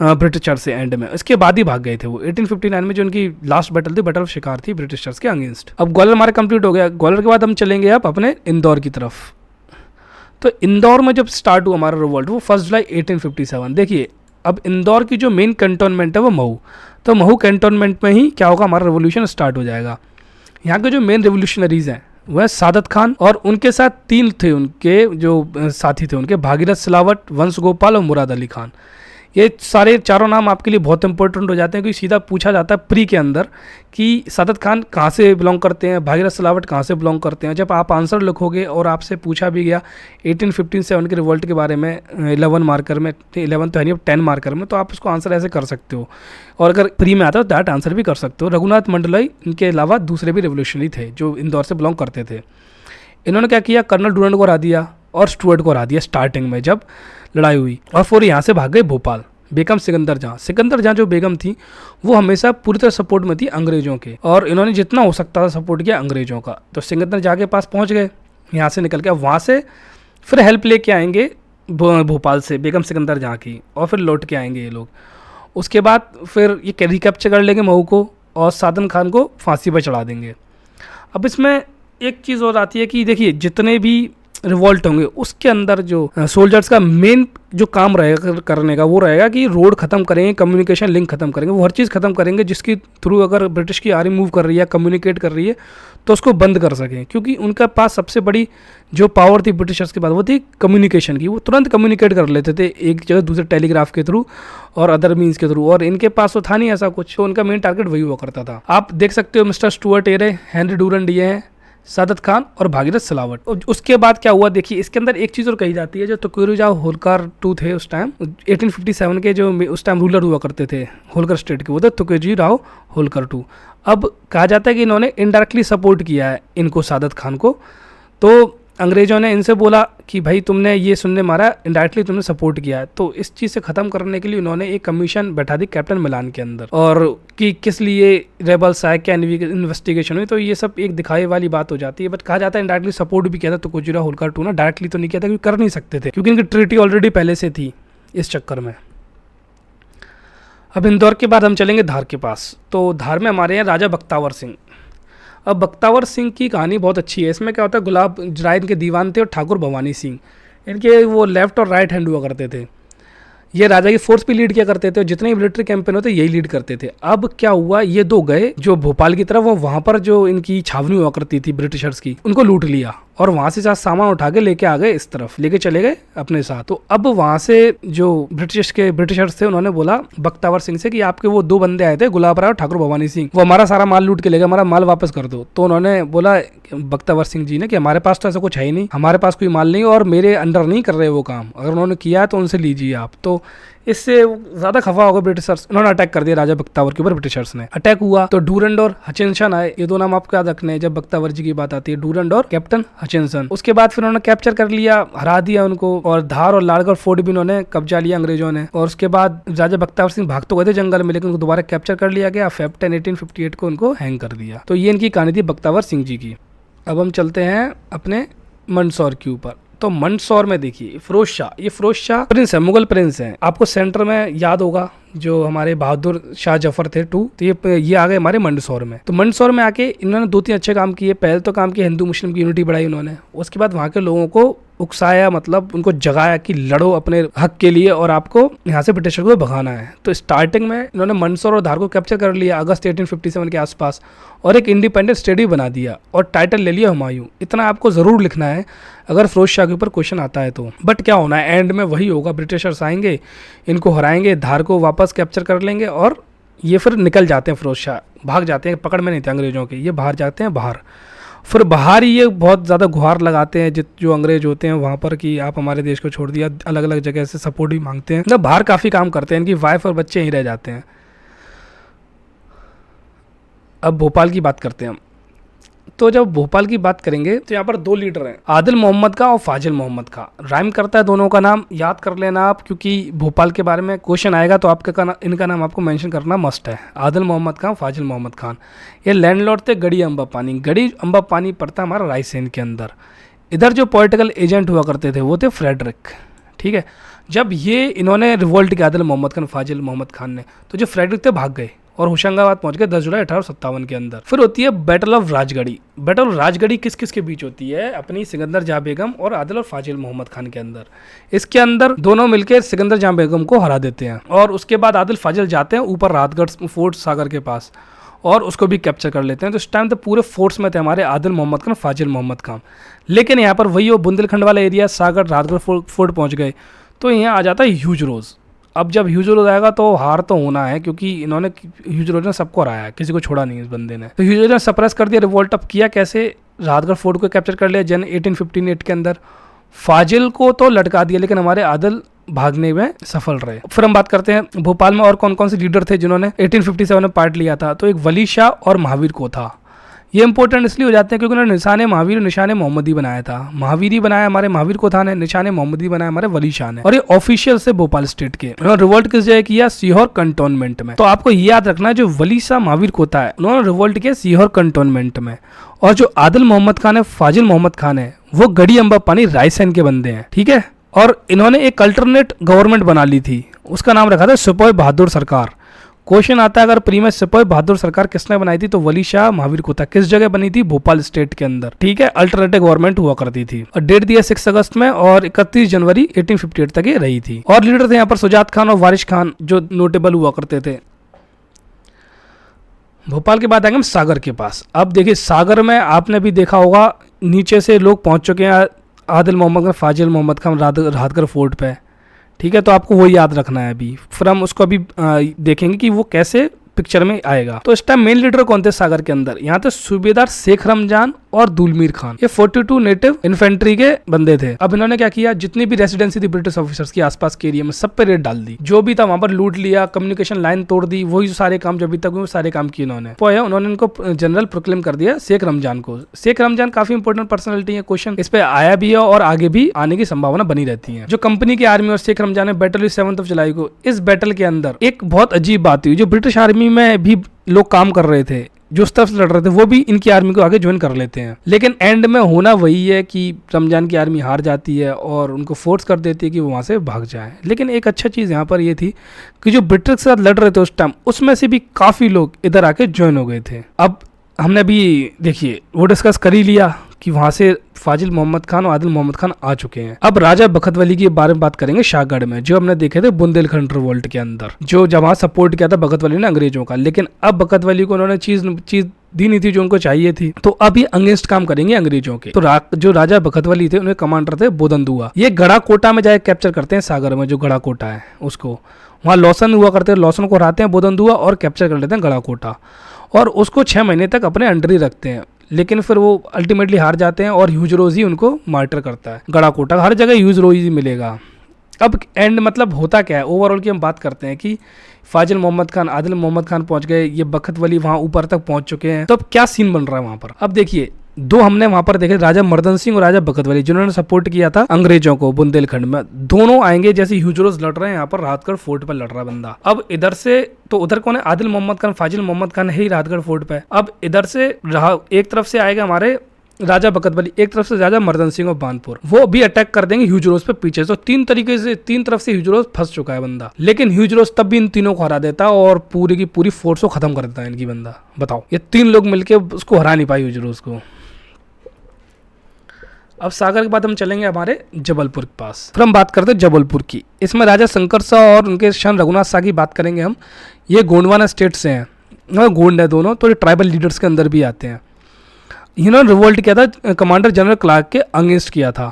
ब्रिटिशर्स से एंड में, इसके बाद ही भाग गए थे वो। 1859 में जो उनकी लास्ट बैटल थी, बैटल ऑफ शिकार थी ब्रिटिशर्स के अगेंस्ट। अब ग्वालियर हमारे कंप्लीट हो गया। ग्वालियर के बाद हम चलेंगे अब अपने इंदौर की तरफ। तो इंदौर में जब स्टार्ट हुआ हमारा रिवोल्ट वो 1 जुलाई 1857। देखिए अब इंदौर की जो मेन कैंटोनमेंट है वो महू, तो महू कैंटोनमेंट में ही क्या होगा, हमारा रिवोल्यूशन स्टार्ट हो जाएगा। यहाँ के जो मेन रिवोल्यूशनरीज हैं वह सादत खान, और उनके साथ 3 थे उनके जो साथी थे उनके, भागीरथ सिलावट, वंश गोपाल और मुराद अली खान। ये सारे चारों नाम आपके लिए बहुत इंपॉर्टेंट हो जाते हैं, क्योंकि सीधा पूछा जाता है प्री के अंदर कि सादत खान कहाँ से बिलोंग करते हैं, भागीरथ सिलावट कहाँ से बिलोंग करते हैं। जब आप आंसर लिखोगे और आपसे पूछा भी गया 1857 के रिवोल्ट के बारे में 11 मार्कर में, 11 तो है नहीं, 10 मार्कर में, तो आप उसको आंसर ऐसे कर सकते हो। और अगर प्री में आता है तो दैट आंसर भी कर सकते हो। रघुनाथ मंडलोई, इनके अलावा दूसरे भी रिवोल्यूशनरी थे जो इंदौर से बिलोंग करते थे। इन्होंने क्या किया, कर्नल डूरंट को हरा दिया और स्टुअर्ट को हरा दिया स्टार्टिंग में जब लड़ाई हुई, और फिर यहाँ से भाग गए भोपाल। बेगम सिकंदर जहाँ जो बेगम थी वो हमेशा पूरी तरह सपोर्ट में थी अंग्रेजों के, और इन्होंने जितना हो सकता था सपोर्ट किया अंग्रेजों का। तो सिकंदर जहाँ के पास पहुँच गए, यहाँ से निकल के वहाँ से फिर हेल्प लेके आएंगे भोपाल से बेगम सिकंदर जहाँ की, और फिर लौट के आएंगे ये लोग। उसके बाद फिर ये रिकैप्चर कर लेंगे महू को, और सादत खान को फांसी पर चढ़ा देंगे। अब इसमें एक चीज़ और आती है कि देखिए जितने भी रिवॉल्ट होंगे उसके अंदर जो सोल्जर्स का मेन जो काम रहेगा करने का वो रहेगा कि रोड ख़त्म करेंगे, कम्युनिकेशन लिंक ख़त्म करेंगे, वो हर चीज़ ख़त्म करेंगे जिसकी थ्रू अगर ब्रिटिश की आर्मी मूव कर रही है, कम्युनिकेट कर रही है, तो उसको बंद कर सकें। क्योंकि उनके पास सबसे बड़ी जो पावर थी ब्रिटिशर्स के पास वो थी कम्युनिकेशन की, वो तुरंत कम्युनिकेट कर लेते थे एक जगह दूसरे टेलीग्राफ के थ्रू और अदर मीन्स के थ्रू, और इनके पास तो था नहीं ऐसा कुछ, तो उनका मेन टारगेट वही हुआ करता था। आप देख सकते हो mister Stuart array, Henry Durand ये हैं, सादत खान और भागीरथ सिलावट। और उसके बाद क्या हुआ देखिए, इसके अंदर एक चीज़ और कही जाती है, जो तोकुगेरुजा होल्कर टू थे उस टाइम 1857 के जो उस टाइम रूलर हुआ करते थे होल्कर स्टेट के, वो थे तोकुगेरुजा होल्कर टू। अब कहा जाता है कि इन्होंने इनडायरेक्टली सपोर्ट किया है इनको, सादत खान को। तो अंग्रेज़ों ने इनसे बोला कि भाई तुमने ये सुनने मारा, इनडायरेक्टली तुमने सपोर्ट किया है। तो इस चीज़ से ख़त्म करने के लिए उन्होंने एक कमीशन बैठा दी कैप्टन मिलान के अंदर, और कि किस लिए रेबल्स आए, क्या इन्वेस्टिगेशन हुई। तो ये सब एक दिखाई वाली बात हो जाती है। बट कहा जाता है इनडायरेक्टली सपोर्ट भी किया था तोकुगेरुजा होल्कर टू ना, डायरेक्टली तो नहीं किया था क्योंकि कर नहीं सकते थे, क्योंकि इनकी ट्रीटी ऑलरेडी पहले से थी इस चक्कर में। अब इंदौर के बाद हम चलेंगे धार के पास। तो धार में हमारे यहाँ राजा बख्तावर सिंह। अब बख्तावर सिंह की कहानी बहुत अच्छी है। इसमें क्या होता है, गुलाब राय इनके दीवान थे और ठाकुर भवानी सिंह इनके वो लेफ्ट और राइट हैंड हुआ करते थे। ये राजा की फोर्स भी लीड किया करते थे और जितने भी मिलिट्री कैंपेन होते यही लीड करते थे। अब क्या हुआ, ये दो गए जो भोपाल की तरफ, वो वहां पर जो इनकी छावनी हुआ करती थी ब्रिटिशर्स की, उनको लूट लिया और वहां से साथ सामान उठा के लेके आ गए, इस तरफ लेके चले गए अपने साथ। तो अब वहां से जो ब्रिटिशर्स थे उन्होंने बोला बख्तावर सिंह से कि आपके वो दो बंदे आए थे गुलाब राय और ठाकुर भवानी सिंह, वो हमारा सारा माल लूट के ले गए, हमारा माल वापस कर दो। तो उन्होंने बोला बख्तावर सिंह जी ने कि हमारे पास तो ऐसा कुछ है ही नहीं, हमारे पास कोई माल नहीं और मेरे अंडर नहीं कर रहे वो काम, अगर उन्होंने किया है तो उनसे लीजिए आप। तो इससे ज्यादा खफा हो गए ब्रिटिशर्स, उन्होंने अटैक कर दिया राजा बख्तावर के ऊपर। ब्रिटिशर्स ने अटैक हुआ तो डूरंड और हचिंसन आए, ये दो नाम आपको याद रखने हैं जब बख्तावर जी की बात आती है, डूरंड और कैप्टन हचिंसन। उसके बाद फिर उन्होंने कैप्चर कर लिया, हरा दिया उनको, और धार और लालगढ़ फोर्ट भी उन्होंने कब्जा लिया अंग्रेजों ने। और उसके बाद राजा बख्तावर सिंह भाग तो गए थे जंगल में, लेकिन उनको दोबारा कैप्चर कर लिया गया। फेब 10 1858 को उनको हैंग कर दिया। तो ये इनकी कहानी थी बख्तावर सिंह जी की। अब हम चलते हैं अपने मंदसौर के ऊपर। तो मंदसौर में देखिए फिरोज शाह, ये फिरोज शाह प्रिंस है, मुगल प्रिंस हैं। आपको सेंटर में याद होगा जो हमारे बहादुर शाह जफर थे टू, तो ये आ गए हमारे मंदसौर में। तो मंदसौर में आके इन्होंने दो तीन अच्छे काम किए। पहले तो काम किया हिंदू मुस्लिम की यूनिटी बढ़ाई उन्होंने, उसके बाद वहाँ के लोगों को उकसाया, मतलब उनको जगाया कि लड़ो अपने हक के लिए और आपको यहाँ से ब्रिटिशर को भगाना है। तो स्टार्टिंग में इन्होंने मंदसौर और धार को कैप्चर कर लिया अगस्त 1857 के आसपास, और एक इंडिपेंडेंट स्टेट भी बना दिया और टाइटल ले लिया हुमायूं। इतना आपको जरूर लिखना है अगर फिरोज शाह के ऊपर क्वेश्चन आता है तो। बट क्या होना है, एंड में वही होगा, ब्रिटिशर्स आएंगे, इनको हराएंगे, धार को वापस कैप्चर कर लेंगे और ये फिर निकल जाते हैं, फिरोज शाह भाग जाते हैं, पकड़ में नहीं थे अंग्रेजों के, ये बाहर जाते हैं बाहर। फिर बाहर ही ये बहुत ज़्यादा गुहार लगाते हैं जो अंग्रेज होते हैं वहाँ पर कि आप हमारे देश को छोड़ दिया, अलग अलग जगह से सपोर्ट भी मांगते हैं, मतलब बाहर काफ़ी काम करते हैं, इनकी वाइफ और बच्चे यहीं रह जाते हैं। अब भोपाल की बात करते हैं हम। तो जब भोपाल की बात करेंगे तो यहाँ पर दो लीडर हैं, आदिल मोहम्मद खां और फाजिल मोहम्मद खां। राइम करता है दोनों का नाम, याद कर लेना आप, क्योंकि भोपाल के बारे में क्वेश्चन आएगा तो इनका नाम आपको मेंशन करना मस्ट है। आदिल मोहम्मद खां, फाजिल मोहम्मद खान, ये लैंडलॉर्ड थे गढ़ी अम्बा पानी। गढ़ी अम्बा पानी पड़ता है हमारा रायसेन के अंदर। इधर जो पॉलिटिकल एजेंट हुआ करते थे वो थे फ्रेडरिक, ठीक है। जब ये इन्होंने रिवोल्ट किया आदिल मोहम्मद खान फाजिल मोहम्मद खान ने, तो जो फ्रेडरिक थे भाग गए और होशंगाबाद पहुंच गए 10 जुलाई 1857 के अंदर। फिर होती है battle of Rajgarhi. Battle of Rajgarhi किस किस के बीच होती है, अपनी सिकंदर जहां बेगम और आदिल और फाजिल मोहम्मद खान के अंदर। इसके अंदर दोनों मिलकर सिकंदर जहां बेगम को हरा देते हैं और उसके बाद आदिल फाजिल जाते हैं ऊपर रातगढ़ फोर्ट सागर के पास और उसको भी कैप्चर कर लेते हैं। तो इस टाइम तो पूरे फोर्स में थे हमारे आदिल मोहम्मद खान, फाजिल मोहम्मद खान। लेकिन यहाँ पर वही हो बुंदेलखंड वाला एरिया, सागर रातगढ़ फोर्ट पहुंच गए, तो यहाँ आ जाता है ह्यूज रोज। अब जब ह्यूज रोज आएगा तो हार तो होना है, क्योंकि इन्होंने ह्यूज रोज ने सबको हराया है, किसी को छोड़ा नहीं इस बंदे ने। तो ह्यूज रोज ने सप्रेस कर दिया रिवोल्ट। अब किया कैसे, रातगढ़ फोर्ट को कैप्चर कर लिया जन 1858 के अंदर। फाजिल को तो लटका दिया, लेकिन हमारे आदिल भागने में सफल रहे। फिर हम बात करते हैं भोपाल में और कौन कौन से लीडर थे जिन्होंने 1857 में पार्ट लिया था। तो एक वली शाह और महावीर को था। ये इंपॉर्टेंट इसलिए हो जाते हैं क्योंकि उन्होंने निशाने महावीर निशाने मोहम्मदी बनाया था। महावीर ही बनाया हमारे महावीर को था ने, निशाने मोहम्मदी बनाया हमारे वली शाह ने। और ये ऑफिशियल से भोपाल स्टेट के। उन्होंने रिवोल्ट किस जगह किया, सीहोर कंटोनमेंट में। तो आपको ये याद रखना है जो वली शाह महावीर को था उन्होंने रिवोल्ट किया सीहोर कंटोनमेंट में, और जो आदिल मोहम्मद खान है फाजिल मोहम्मद खान है वो गढ़ी अम्बा पानी रायसेन के बंदे हैं, ठीक है। और इन्होंने एक अल्टरनेट गवर्नमेंट बना ली थी, उसका नाम रखा था सिपाही बहादुर सरकार। क्वेश्चन आता है अगर प्री में सिपाही बहादुर सरकार किसने बनाई थी, तो वली शाह महावीर को था। किस जगह बनी थी, भोपाल स्टेट के अंदर, ठीक है। अल्टरनेटिव गवर्नमेंट हुआ करती थी और डेट दिया 6 अगस्त में और 31 जनवरी 1858 तक ये रही थी। और लीडर थे यहाँ पर सुजात खान और वारिश खान जो नोटेबल हुआ करते थे। भोपाल के बाद आएंगे हम सागर के पास। अब देखिए सागर में आपने भी देखा होगा नीचे से लोग पहुंच चुके हैं, आदिल मोहम्मद खान फाजिल मोहम्मद खान रातगढ़ फोर्ट पे, ठीक है। तो आपको वो याद रखना है अभी। फिर हम उसको अभी देखेंगे कि वो कैसे पिक्चर में आएगा। तो इस टाइम मेन लीडर कौन थे सागर के अंदर? यहाँ थे सूबेदार शेख रमजान और दुलमीर खान। ये 42 नेटिव इन्फेंट्री के बंदे थे। अब इन्होंने क्या किया, जितनी भी रेसिडेंसी थी ब्रिटिश ऑफिसर्स की आसपास के एरिया में, सब पे रेड डाल दी। जो भी था वहां पर लूट लिया, कम्युनिकेशन लाइन तोड़ दी, वही सारे काम जो अभी तक हुए सारे काम किए इन्होंने। उन्होंने इनको जनरल प्रोक्लेम कर दिया शेख रमजान को। शेख रमजान काफी इंपॉर्टेंट पर्सनैलिटी है, क्वेश्चन इस पे आया भी है और आगे भी आने की संभावना बनी रहती है। जो कंपनी की आर्मी और शेख रमजान में बैटल हुई 7 जुलाई को, इस बैटल के अंदर एक बहुत अजीब बात हुई। जो ब्रिटिश आर्मी में भी लोग काम कर रहे थे, जो उस तरफ से लड़ रहे थे, वो भी इनकी आर्मी को आगे ज्वाइन कर लेते हैं। लेकिन एंड में होना वही है कि रमजान की आर्मी हार जाती है और उनको फोर्स कर देती है कि वो वहां से भाग जाए। लेकिन एक अच्छा चीज़ यहाँ पर ये थी कि जो ब्रिटिश के साथ लड़ रहे थे उस टाइम, उसमें से भी काफ़ी लोग इधर आके ज्वाइन हो गए थे। अब हमने अभी देखिए वो डिस्कस कर ही लिया कि वहां से फाजिल मोहम्मद खान और आदिल मोहम्मद खान आ चुके हैं। अब राजा बखत वली के बारे में बात करेंगे शाहगढ़ में, जो हमने देखे थे बुंदेलखंड रिवोल्ट के अंदर, जो जब वहां सपोर्ट किया था बखत वली ने अंग्रेजों का। लेकिन अब बखत वली को उन्होंने चीज दी नहीं थी जो उनको चाहिए थी, तो अब ये अगेंस्ट काम करेंगे अंग्रेजों के। तो जो राजा बखत वली थे, उनके कमांडर थे बोदनदुआ। ये गढ़ा कोटा में जाए कैप्चर करते हैं सागर में, जो गढ़ा कोटा है उसको। वहाँ लॉसन हुआ करते हैं, लॉसन को हराते हैं बोदनदुआ और कैप्चर कर लेते हैं गढ़ा कोटा, और उसको 6 महीने तक अपने अंडर ही रखते हैं। लेकिन फिर वो अल्टीमेटली हार जाते हैं और ह्यूज रोज ही उनको मार्टर करता है। गढ़ा कोटा हर जगह ह्यूज रोज ही मिलेगा। अब एंड मतलब होता क्या है, ओवरऑल की हम बात करते हैं कि फाजिल मोहम्मद खान, आदिल मोहम्मद खान पहुंच गए, ये बखत वली वहां ऊपर तक पहुंच चुके हैं। तो अब क्या सीन बन रहा है वहां पर? अब देखिए, दो हमने वहां पर देखे, राजा मर्दन सिंह और राजा बखत वली, जिन्होंने सपोर्ट किया था अंग्रेजों को बुंदेलखंड में। दोनों आएंगे जैसे ह्यूजरोज लड़ रहे हैं, यहाँ पर राहतगढ़ फोर्ट पर लड़ रहा है बंदा। अब इधर से तो उधर कौन है? आदिल मोहम्मद खान, फाजिल मोहम्मद खान है ही राहतगढ़ फोर्ट पे। अब इधर से एक तरफ से आएगा हमारे राजा बखत वली, एक तरफ से राजा मर्दन सिंह और बानपुर, वो भी अटैक कर देंगे ह्यूजरोज पे पीछे। तो तीन तरफ से ह्यूजरोज फंस चुका है बंदा। लेकिन ह्यूजरोज तब भी इन तीनों को हरा देता और पूरी की पूरी फोर्स को खत्म कर देता है इनकी बंदा। बताओ, ये 3 लोग मिलके उसको हरा नहीं पाए ह्यूजरोज को। अब सागर के बाद हम चलेंगे हमारे जबलपुर के पास। फिर हम बात करते हैं जबलपुर की। इसमें राजा शंकर शाह और उनके शन रघुनाथ शाह की बात करेंगे हम। ये गोंडवाना स्टेट से हैं, गोंड है दोनों, तो ये ट्राइबल लीडर्स के अंदर भी आते हैं। इन्होंने रिवोल्ट किया था, कमांडर जनरल क्लार्क के अगेंस्ट किया था,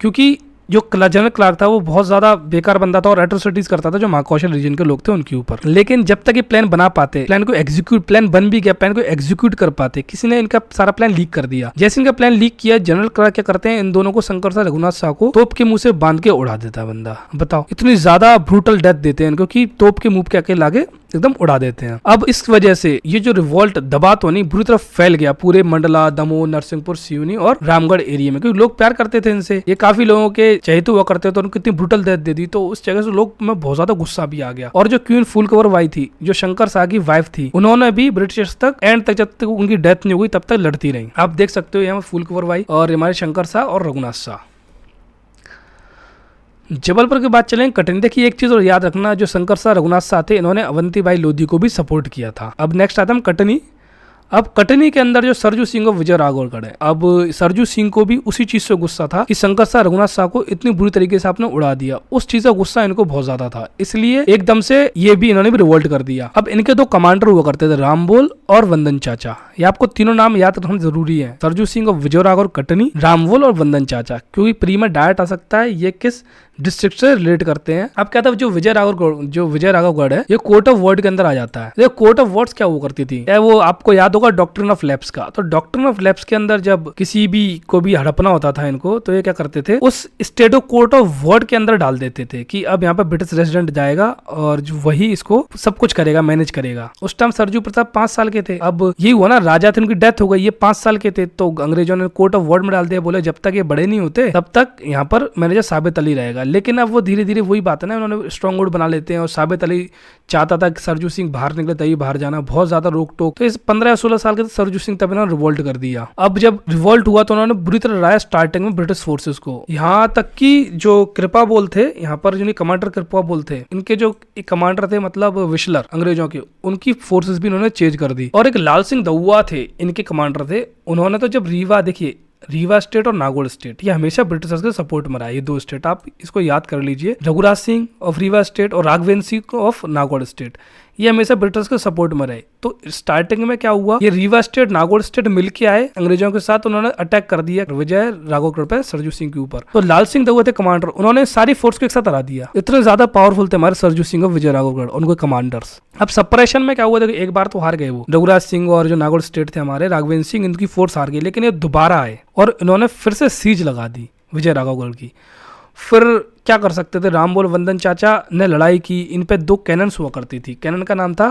क्योंकि जो जनरल क्लार्क था वो बहुत ज़्यादा बेकार बंदा था और एट्रोसिटीज करता था जो महाकौशल रीजन के लोग थे उनके ऊपर। लेकिन जब तक ये प्लान बना पाते, प्लान बन भी गया, प्लान को एग्जीक्यूट कर पाते, किसी ने इनका सारा प्लान लीक कर दिया। जैसे इनका प्लान लीक किया, जनरल क्लार्क क्या करते हैं, इन दोनों को शंकर शाह रघुनाथ शाह को तोप के मुंह से बांध के उड़ा देता है बंदा। बताओ, इतनी ज्यादा ब्रूटल डेथ देते हैं इनको कि तोप के मुंह के आके लागे एकदम उड़ा देते हैं। अब इस वजह से ये जो रिवोल्ट दबा तो नहीं, बुरी तरफ फैल गया पूरे मंडला, दमोह, नरसिंहपुर, सिवनी और रामगढ़ एरिया में, क्योंकि लोग प्यार करते थे इनसे। ये काफी लोगों के चहेते हुआ करते तो उनको इतनी ब्रूटल डेथ दे दी, तो उस जगह से लोग में बहुत ज्यादा गुस्सा भी आ गया। और जो क्वीन फूलकवर बाई थी, जो शंकर शाह की वाइफ थी, उन्होंने भी ब्रिटिश तक एंड तक, जब तक उनकी डेथ नहीं हुई तब तक लड़ती रही। आप देख सकते हो यहाँ फूलकवर बाई और हमारे शंकर शाह और रघुनाथ शाह। जबलपुर के बाद चलें कटनी। देखिए, एक चीज और याद रखना, जो शंकर शाह रघुनाथ शाह थे, इन्होंने अवंतीबाई लोधी को भी सपोर्ट किया था। अब नेक्स्ट आता हम कटनी। अब कटनी के अंदर जो सरजू सिंह और विजय राघवगढ़ है। अब सरजू सिंह को भी उसी चीज से गुस्सा था कि शंकर शाह रघुनाथ शाह को इतनी बुरी तरीके से आपने उड़ा दिया। उस चीज का गुस्सा इनको बहुत ज्यादा था, इसलिए एकदम से ये भी इन्होंने भी रिवोल्ट कर दिया। अब इनके 2 कमांडर हुआ करते थे, रामबोल और वंदन चाचा। ये आपको तीनों नाम याद रखना जरूरी है, सरजू सिंह और विजय राघव कटनी, रामबोल और वंदन चाचा, क्योंकि प्री में डायरेक्ट आ सकता है ये किस डिस्ट्रिक्ट से रिलेट करते हैं। अब क्या था, जो विजय राघवगढ़ है, ये कोर्ट ऑफ वर्ड के अंदर आ जाता है। ये कोर्ट ऑफ वर्ड्स क्या हुआ करती थी, वो आपको याद होगा डॉक्ट्रिन ऑफ लैप्स का। तो डॉक्ट्रिन ऑफ लैप्स के अंदर जब किसी भी को भी हड़पना होता था इनको, तो ये क्या करते थे, उस state of court of word के अंदर डाल देते थे कि अब यहाँ पर ब्रिटिश रेजिडेंट जाएगा और जो वही इसको सब कुछ करेगा, मैनेज करेगा। उस टाइम सरजू प्रताप 5 साल के थे। अब ये हुआ ना, राजा थे, उनकी डेथ हो गई, ये 5 साल के थे, तो अंग्रेजों ने कोर्ट ऑफ वर्ड में डाल दिया। बोले जब तक ये बड़े नहीं होते तब तक यहाँ पर मैनेजर साबित अली रहेगा। लेकिन अब वो धीरे धीरे वही बात है ना, उन्होंने स्ट्रॉन्ग होल्ड बना लेते हैं और साबित अली चाहता था कि सरजू सिंह बाहर निकले, तभी बाहर जाना, बहुत ज्यादा रोक टोक। तो इस 15 या 16 साल के सरजू सिंह तब इन्होंने रिवोल्ट कर दिया। अब जब रिवोल्ट हुआ तो उन्होंने बुरी तरह हराया स्टार्टिंग में ब्रिटिश फोर्सेस को, यहाँ तक कि जो कृपा बोल थे, यहाँ पर जो कमांडर कृपा बोल थे, इनके जो कमांडर थे मतलब विशलर अंग्रेजों के, उनकी फोर्सेस भी इन्होंने चेंज कर दी। और एक लाल सिंह दहुआ थे, इनके कमांडर थे। उन्होंने तो जब रीवा, देखिए रीवा स्टेट और नागौर स्टेट, ये हमेशा ब्रिटिशर्स के सपोर्ट में रहा है। ये 2 स्टेट आप इसको याद कर लीजिए, रघुराज सिंह ऑफ रीवा स्टेट और राघवेंद्र सिंह ऑफ नागौर स्टेट। ये हमेशा ब्रिटिश के सपोर्ट में रहे। तो स्टार्टिंग में क्या हुआ, ये रीवा स्टेट नागौर स्टेट मिलके आए अंग्रेजों के साथ, उन्होंने अटैक कर दिया विजय राघवगढ़ पे सरजू सिंह के ऊपर। तो लाल सिंह दवे थे कमांडर, उन्होंने सारी फोर्स को एक साथ हरा दिया। इतने ज्यादा पावरफुल थे हमारे सरजू सिंह और विजय राघवगढ़, उनके कमांडर्स। अब सप्रेशन में क्या हुआ, देखो एक बार तो हार गए वो रघुराज सिंह और जो नागौर स्टेट थे हमारे राघवेंद्र सिंह, इनकी फोर्स हार गई, लेकिन ये दोबारा आए और इन्होंने फिर से सीज लगा दी विजय राघवगढ़ की। फिर क्या कर सकते थे, रामबोल वंदन चाचा ने लड़ाई की। इन पे 2 कैनन्स हुआ करती थी, कैनन का नाम था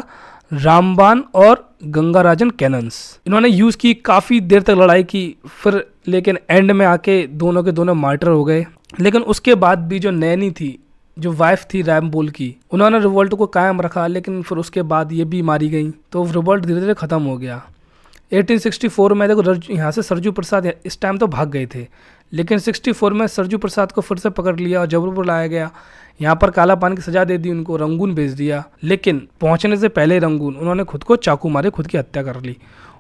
रामबान और गंगाराजन कैनन्स। इन्होंने यूज की, काफी देर तक लड़ाई की, फिर लेकिन एंड में आके दोनों के दोनों मार्टर हो गए। लेकिन उसके बाद भी जो नैनी थी, जो वाइफ थी रामबोल की, उन्होंने रिवोल्ट को कायम रखा, लेकिन फिर उसके बाद ये भी मारी गई, तो रिवोल्ट धीरे धीरे खत्म हो गया। 1864 में देखो यहाँ से सरजू प्रसाद इस टाइम तो भाग गए थे, लेकिन 64 में सरजू प्रसाद को फिर से पकड़ लिया और जबलपुर लाया गया। यहाँ पर काला पानी की सजा दे दी उनको, रंगून भेज दिया। लेकिन पहुँचने से पहले रंगून उन्होंने खुद को चाकू मारे, खुद की हत्या कर ली।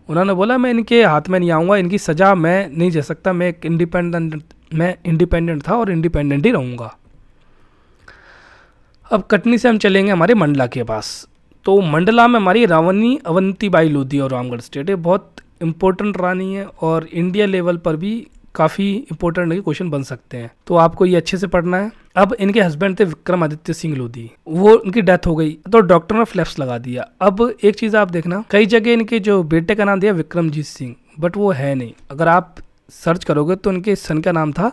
उन्होंने बोला मैं इनके हाथ में नहीं आऊँगा, इनकी सज़ा मैं नहीं झेल सकता, मैं इंडिपेंडेंट था और इंडिपेंडेंट ही रहूँगा। अब कटनी से हम चलेंगे हमारे मंडला के पास। तो मंडला में हमारी रावनी अवंतीबाई लोधी और रामगढ़ स्टेट है, बहुत इंपॉर्टेंट रानी है और इंडिया लेवल पर भी काफ़ी इंपॉर्टेंट क्वेश्चन बन सकते हैं, तो आपको ये अच्छे से पढ़ना है। अब इनके हस्बैंड थे विक्रमादित्य सिंह लोधी, वो इनकी डेथ हो गई तो डॉक्टर ने फ्लैप्स लगा दिया। अब एक चीज़ आप देखना, कई जगह इनके जो बेटे का नाम दिया विक्रमजीत सिंह, बट वो है नहीं। अगर आप सर्च करोगे तो इनके सन का नाम था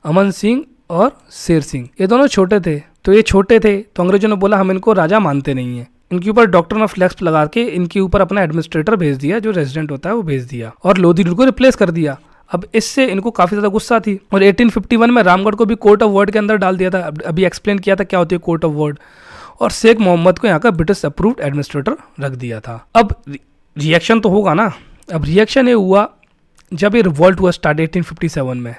अमन सिंह और शेर सिंह। ये दोनों छोटे थे, तो ये छोटे थे तो अंग्रेजों ने बोला हम इनको राजा मानते नहीं है। इनके ऊपर डॉक्टर ने फ्लैक्स लगा के इनके ऊपर अपना एडमिनिस्ट्रेटर भेज दिया, जो रेजिडेंट होता है वो भेज दिया, और लोधी रूल को रिप्लेस कर दिया। अब इससे इनको काफी ज्यादा गुस्सा थी और 1851 में रामगढ़ को भी कोर्ट ऑफ वर्ड के अंदर डाल दिया था। अभी एक्सप्लेन किया था क्या होती है कोर्ट ऑफ वर्ड, और शेख मोहम्मद को यहाँ का ब्रिटिश अप्रूव्ड एडमिनिस्ट्रेटर रख दिया था। अब रिएक्शन तो होगा ना। अब रिएक्शन ये हुआ जब ये रिवॉल्ट हुआ स्टार्ट 1857 में,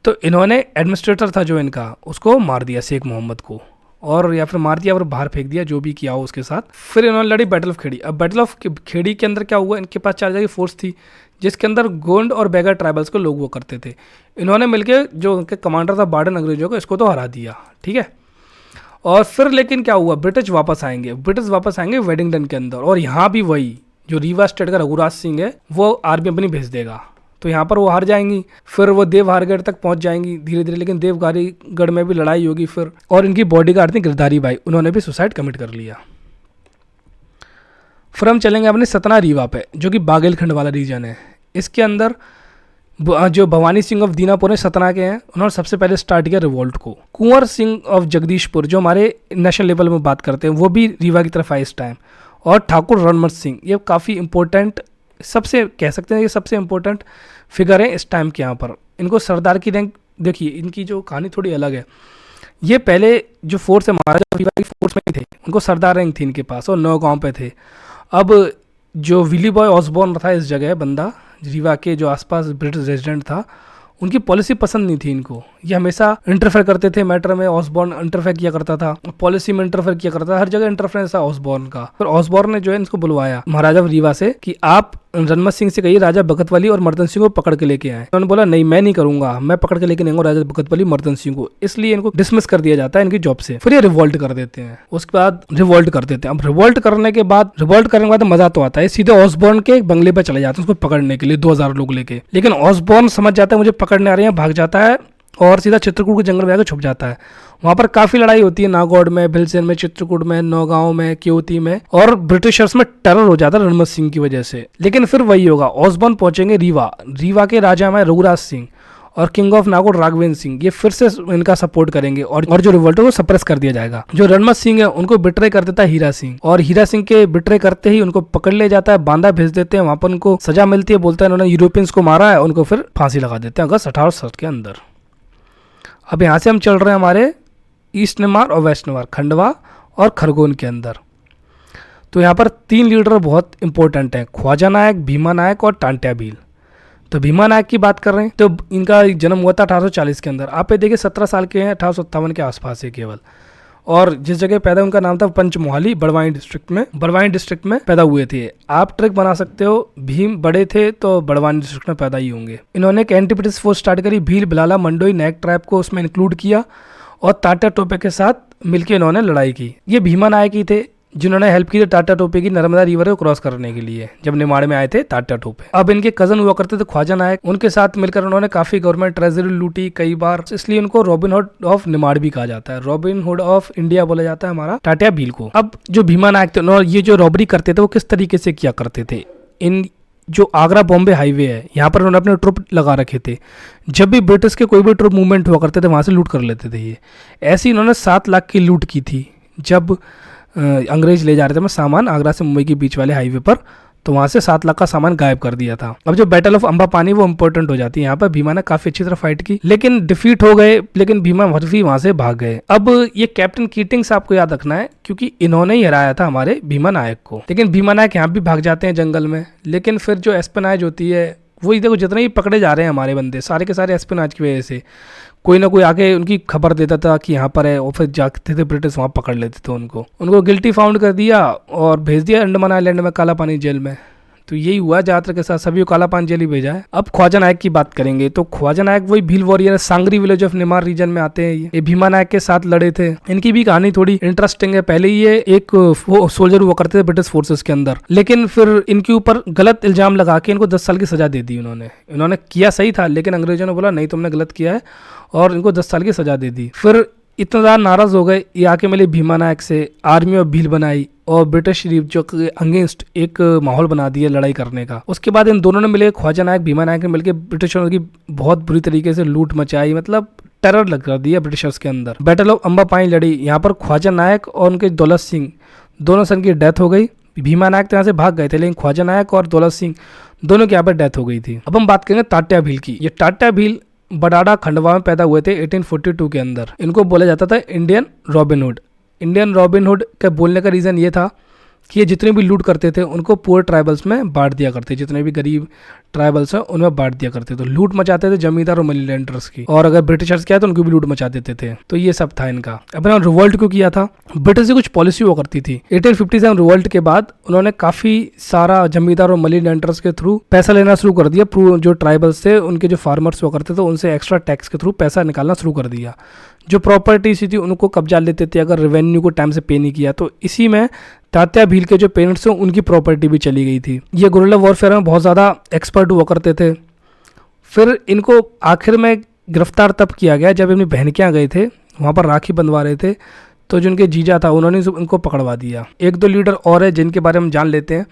तो इन्होंने एडमिनिस्ट्रेटर था जो इनका, उसको मार दिया शेख मोहम्मद को, और या फिर मार दिया और बाहर फेंक दिया, जो भी किया हो उसके साथ। फिर इन्होंने लड़ी बैटल ऑफ खेड़ी। अब बैटल ऑफ खेड़ी के अंदर क्या हुआ, इनके पास 4 जगह फोर्स थी जिसके अंदर गोंड और बैगर ट्राइबल्स को लोग वो करते थे। इन्होंने मिलकर जो उनके कमांडर था बार्डन अंग्रेजों को, इसको तो हरा दिया, ठीक है। और फिर लेकिन क्या हुआ, ब्रिटिश वापस आएंगे वेडिंगटन के अंदर, और यहाँ भी वही जो रीवा स्टेट का रघुराज सिंह है वो आर्मी अपनी भेज देगा, तो यहाँ पर वो हार जाएंगी। फिर वो देवहारगढ़ तक पहुँच जाएंगी धीरे धीरे, लेकिन देवहारीगढ़ में भी लड़ाई होगी फिर। और इनकी बॉडीगार्ड थी गिरधारी बाई, उन्होंने भी सुसाइड कमिट कर लिया। फिर हम चलेंगे अपने सतना रीवा पे, जो कि बागेलखंड वाला रीजन है। इसके अंदर जो भवानी सिंह ऑफ दीनापुर है सतना के हैं, उन्होंने सबसे पहले स्टार्ट किया रिवोल्ट को। कुंवर सिंह ऑफ जगदीशपुर जो हमारे नेशनल लेवल में बात करते हैं, वो भी रीवा की तरफ आए इस टाइम। और ठाकुर रणमत सिंह, ये काफ़ी इंपॉर्टेंट, सबसे कह सकते हैं ये सबसे इंपॉर्टेंट फिगर है इस टाइम के। यहाँ पर इनको सरदार की रैंक देखिए, इनकी जो कहानी थोड़ी अलग है। ये पहले जो फोर्स है महाराजा रीवा की फोर्स में थे, उनको सरदार रैंक थी इनके पास और 9 गाँव पे थे। अब जो विली बॉय ऑसबॉर्न था इस जगह बंदा, रीवा के जो आसपास ब्रिटिश रेजिडेंट था, उनकी पॉलिसी पसंद नहीं थी इनको। ये हमेशा इंटरफेयर करते थे मैटर में, ऑसबॉर्न इंटरफेयर किया करता था, पॉलिसी में इंटरफेयर किया करता था, हर जगह इंटरफेरेंस था ऑसबॉर्न का। फिर ऑसबॉर्न ने जो है इनको बुलवाया महाराजा रीवा से कि आप रणमत सिंह से कहिए राजा भगतवली और मर्दन सिंह को पकड़ के लेके आए। उन्होंने बोला नहीं मैं नहीं करूंगा, मैं पकड़ के लेके नहीं आऊंगा राजा भगतवली मर्दन सिंह को, इसलिए इनको डिसमिस कर दिया जाता है इनकी जॉब से। फिर ये रिवोल्ट कर देते हैं, उसके बाद रिवोल्ट कर देते हैं। अब रिवोल्ट करने के बाद मजा तो आता है, सीधे ऑसबॉर्न के बंगले पर चले जाते हैं उसको पकड़ने के लिए 2000 लोग लेके। लेकिन ऑसबॉर्न समझ जाता है मुझे पकड़ने आ रहे हैं, भाग जाता है और सीधा चित्रकूट के जंगल में जाकर छुप जाता है। वहाँ पर काफ़ी लड़ाई होती है, नागौर में, भिलसेन में, चित्रकूट में, नौगांव में, केवती में, और ब्रिटिशर्स में टेरर हो जाता है रणमत सिंह की वजह से। लेकिन फिर वही होगा, ऑसबॉर्न पहुंचेंगे रीवा के राजा में रघुराज सिंह और किंग ऑफ नागौर राघवेंद्र सिंह, ये फिर से इनका सपोर्ट करेंगे और जो रिवोल्ट को सप्रेस कर दिया जाएगा। जो रणमत सिंह है उनको बिट्रे कर देता है हीरा सिंह, और हीरा सिंह के बिट्रे करते ही उनको पकड़ ले जाता है, बांदा भेज देते हैं, वहां पर उनको सजा मिलती है, बोलता है उन्होंने यूरोपियंस को मारा है, उनको फिर फांसी लगा देते हैं अगस्त 1860 के अंदर। अब यहाँ से हम चल रहे हैं हमारे ईस्ट निमार और वेस्ट निमार, खंडवा और खरगोन के अंदर। तो यहाँ पर 3 लीडर बहुत इंपॉर्टेंट हैं, ख्वाजा नायक, भीमा नायक और टांट्या भील। तो भीमा नायक की बात कर रहे हैं तो इनका जन्म हुआ था 1840 के अंदर। आप ये देखिए 17 साल के हैं, 1857 के आसपास है केवल। और जिस जगह पैदा उनका नाम था पंचमोहाली, बड़वानी डिस्ट्रिक्ट में पैदा हुए थे। आप ट्रिक बना सकते हो, भीम बड़े थे तो बड़वानी डिस्ट्रिक्ट में पैदा ही होंगे। इन्होंने एक एंटी ब्रिटिश फोर्स स्टार्ट करी, भील, बिलाला, मंडोई, नायक ट्राइब को उसमें इंक्लूड किया और टाटा टोपे के साथ मिलकर इन्होंने लड़ाई की। ये भीमा नायक ही थे जिन्होंने हेल्प की थी तात्या टोपे की नर्मदा रिवर को क्रॉस करने के लिए जब निमाड़ में आए थे तात्या टोपे। अब इनके कजन हुआ करते थे ख्वाजा नायक, उनके साथ मिलकर उन्होंने काफी गवर्नमेंट ट्रेजरी लूटी कई बार, इसलिए उनको रॉबिन हुड ऑफ निमाड़ भी कहा जाता है। रॉबिन हुड ऑफ इंडिया बोला जाता है हमारा तात्या भील को। अब जो भीमा नायक थे ये जो रॉबरी करते थे वो किस तरीके से किया करते थे, इन जो आगरा बॉम्बे हाईवे है यहाँ पर उन्होंने अपने ट्रुप लगा रखे थे। जब भी ब्रिटिश के कोई भी ट्रुप मूवमेंट हुआ करते थे वहाँ से लूट कर लेते थे ये। ऐसे इन्होंने 7 लाख की लूट की थी जब अंग्रेज ले जा रहे थे सामान आगरा से मुंबई के बीच वाले हाईवे पर, तो वहाँ से 7 लाख का सामान गायब कर दिया था। अब जो बैटल ऑफ अंबा पानी वो इंपॉर्टेंट हो जाती है। यहाँ पर भीमा ने काफी अच्छी तरह फाइट की लेकिन डिफीट हो गए, लेकिन भीमा भी वहाँ से भाग गए। अब ये कैप्टन कीटिंग्स आपको याद रखना है क्योंकि इन्होंने ही हराया था हमारे भीमा नायक को। लेकिन भीमा नायक यहाँ भी भाग जाते हैं जंगल में, लेकिन फिर जो एस्पेनाइज होती है वही देखो, जितने ही पकड़े जा रहे हैं हमारे बंदे सारे के सारे एस्पेनाइज की वजह से, कोई ना कोई आके उनकी खबर देता था कि यहाँ पर है और फिर जाते थे ब्रिटिश वहाँ पकड़ लेते थे उनको गिल्टी फाउंड कर दिया और भेज दिया अंडमान आइलैंड में काला पानी जेल में। तो यही हुआ ज्यादातर के साथ, सभी को काला पानी जेल ही भेजा है। अब ख्वाजा नायक की बात करेंगे तो ख्वाजा नायक वही Bhil warrior Sangri village of Nimar region में आते हैं। ये भीमा नायक के साथ लड़े थे। इनकी भी कहानी थोड़ी इंटरेस्टिंग है। पहले ये एक सोल्जर हुआ करते थे ब्रिटिश फोर्सेस के अंदर, लेकिन फिर इनके ऊपर गलत इल्जाम लगा के इनको 10 साल की सजा दे दी इन्होंने किया सही था लेकिन अंग्रेजों ने बोला नहीं तुमने गलत किया है और इनको 10 साल की सजा दे दी। फिर इतना ज़्यादा नाराज हो गए ये आके मिले भीमा नायक से, आर्मी ऑफ भील बनाई और ब्रिटिश जो अगेंस्ट एक माहौल बना दिया लड़ाई करने का। उसके बाद इन दोनों ने मिले, ख्वाजा नायक भीमा नायक ने मिलकर ब्रिटिशर्स की बहुत बुरी तरीके से लूट मचाई, मतलब टेरर लग कर दिया ब्रिटिशर्स के अंदर। बैटल ऑफ अंबा पानी लड़ी, यहाँ पर ख्वाजा नायक और उनके दौलत सिंह दोनों सन की डेथ हो गई। भीमा नायक तो यहाँ से भाग गए थे लेकिन ख्वाजा नायक और दौलत सिंह दोनों की यहाँ पर डेथ हो गई थी। अब हम बात करेंगे तात्या भील की। ये तात्या भील बडाडा खंडवा में पैदा हुए थे 1842 के अंदर। इनको बोला जाता था Indian robin hood. Indian robin hood के बोलने का रीज़न ये था कि ये जितने भी लूट करते थे उनको पुअर ट्राइबल्स में बांट दिया करते, जितने भी गरीब ट्राइबल्स हैं उनमें बांट दिया करते थे। लूट मचाते थे जमींदार और मनी लैंडर्स की, और अगर ब्रिटिशर्स क्या है तो उनको भी लूट मचा देते थे। तो ये सब था इनका। अपना रिवोल्ट क्यों किया था, ब्रिटिश की कुछ पॉलिसी हुआ करती थी। 1857 रिवोल्ट के बाद उन्होंने काफी सारा जमींदार और मनी लैंडर्स के थ्रू पैसा लेना शुरू कर दिया। जो ट्राइबल्स थे उनके जो फार्मर्स हुआ करते थे उनसे एक्स्ट्रा टैक्स के थ्रू पैसा निकालना शुरू कर दिया। जो प्रॉपर्टीज थी उनको कब्जा लेते थे अगर रेवेन्यू को टाइम से पे नहीं किया। तो इसी में तात्या भील के जो पेरेंट्स हैं उनकी प्रॉपर्टी भी चली गई थी। ये गुरिल्ला वॉरफेयर में बहुत ज़्यादा एक्सपर्ट हुआ करते थे। फिर इनको आखिर में गिरफ्तार तब किया गया जब अपनी बहन के यहाँ गए थे, वहाँ पर राखी बंधवा रहे थे, तो जिनके जीजा था उन्होंने उनको पकड़वा दिया। 1-2 लीडर और है जिनके बारे में जान लेते हैं।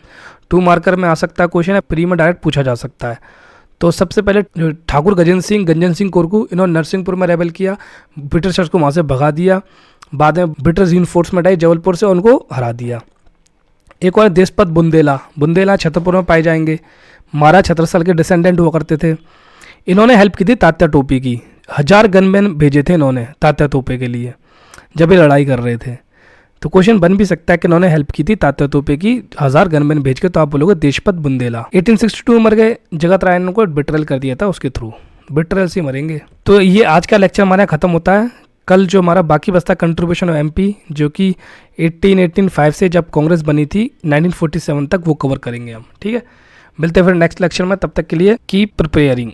2 मार्कर में आ सकता है क्वेश्चन है, प्री में डायरेक्ट पूछा जा सकता है। तो सबसे पहले ठाकुर गंजन सिंह कोरकू, इन्होंने नरसिंहपुर में रेबल किया, ब्रिटिशर्स को वहाँ से भगा दिया। बाद में ब्रिटिश रीइंफोर्समेंट आई जबलपुर से, उनको हरा दिया। एक और देशपत बुंदेला छतरपुर में पाए जाएंगे। महाराज छत्रसाल के डिसेंडेंट हुआ करते थे। इन्होंने हेल्प की थी तात्या टोपे की। 1000 गनमैन भेजे थे इन्होंने तात्या टोपे के लिए जब ये लड़ाई कर रहे थे। तो क्वेश्चन बन भी सकता है कि इन्होंने हेल्प की थी तात्या टोपे की 1000 गनमैन भेज के, तो आप बोलोगे देशपत बुंदेला। 1862 मर गए, जगत राय ने को बिट्रेल कर दिया था उसके थ्रू, बिट्रेल से मरेंगे। तो ये आज का लेक्चर हमारा खत्म होता है। कल जो हमारा बाकी बचता कंट्रीब्यूशन ऑफ एमपी जो कि 1885 से जब कांग्रेस बनी थी 1947 तक, वो कवर करेंगे हम। ठीक है, मिलते हैं फिर नेक्स्ट लेक्चर में। तब तक के लिए कीप प्रिपेयरिंग।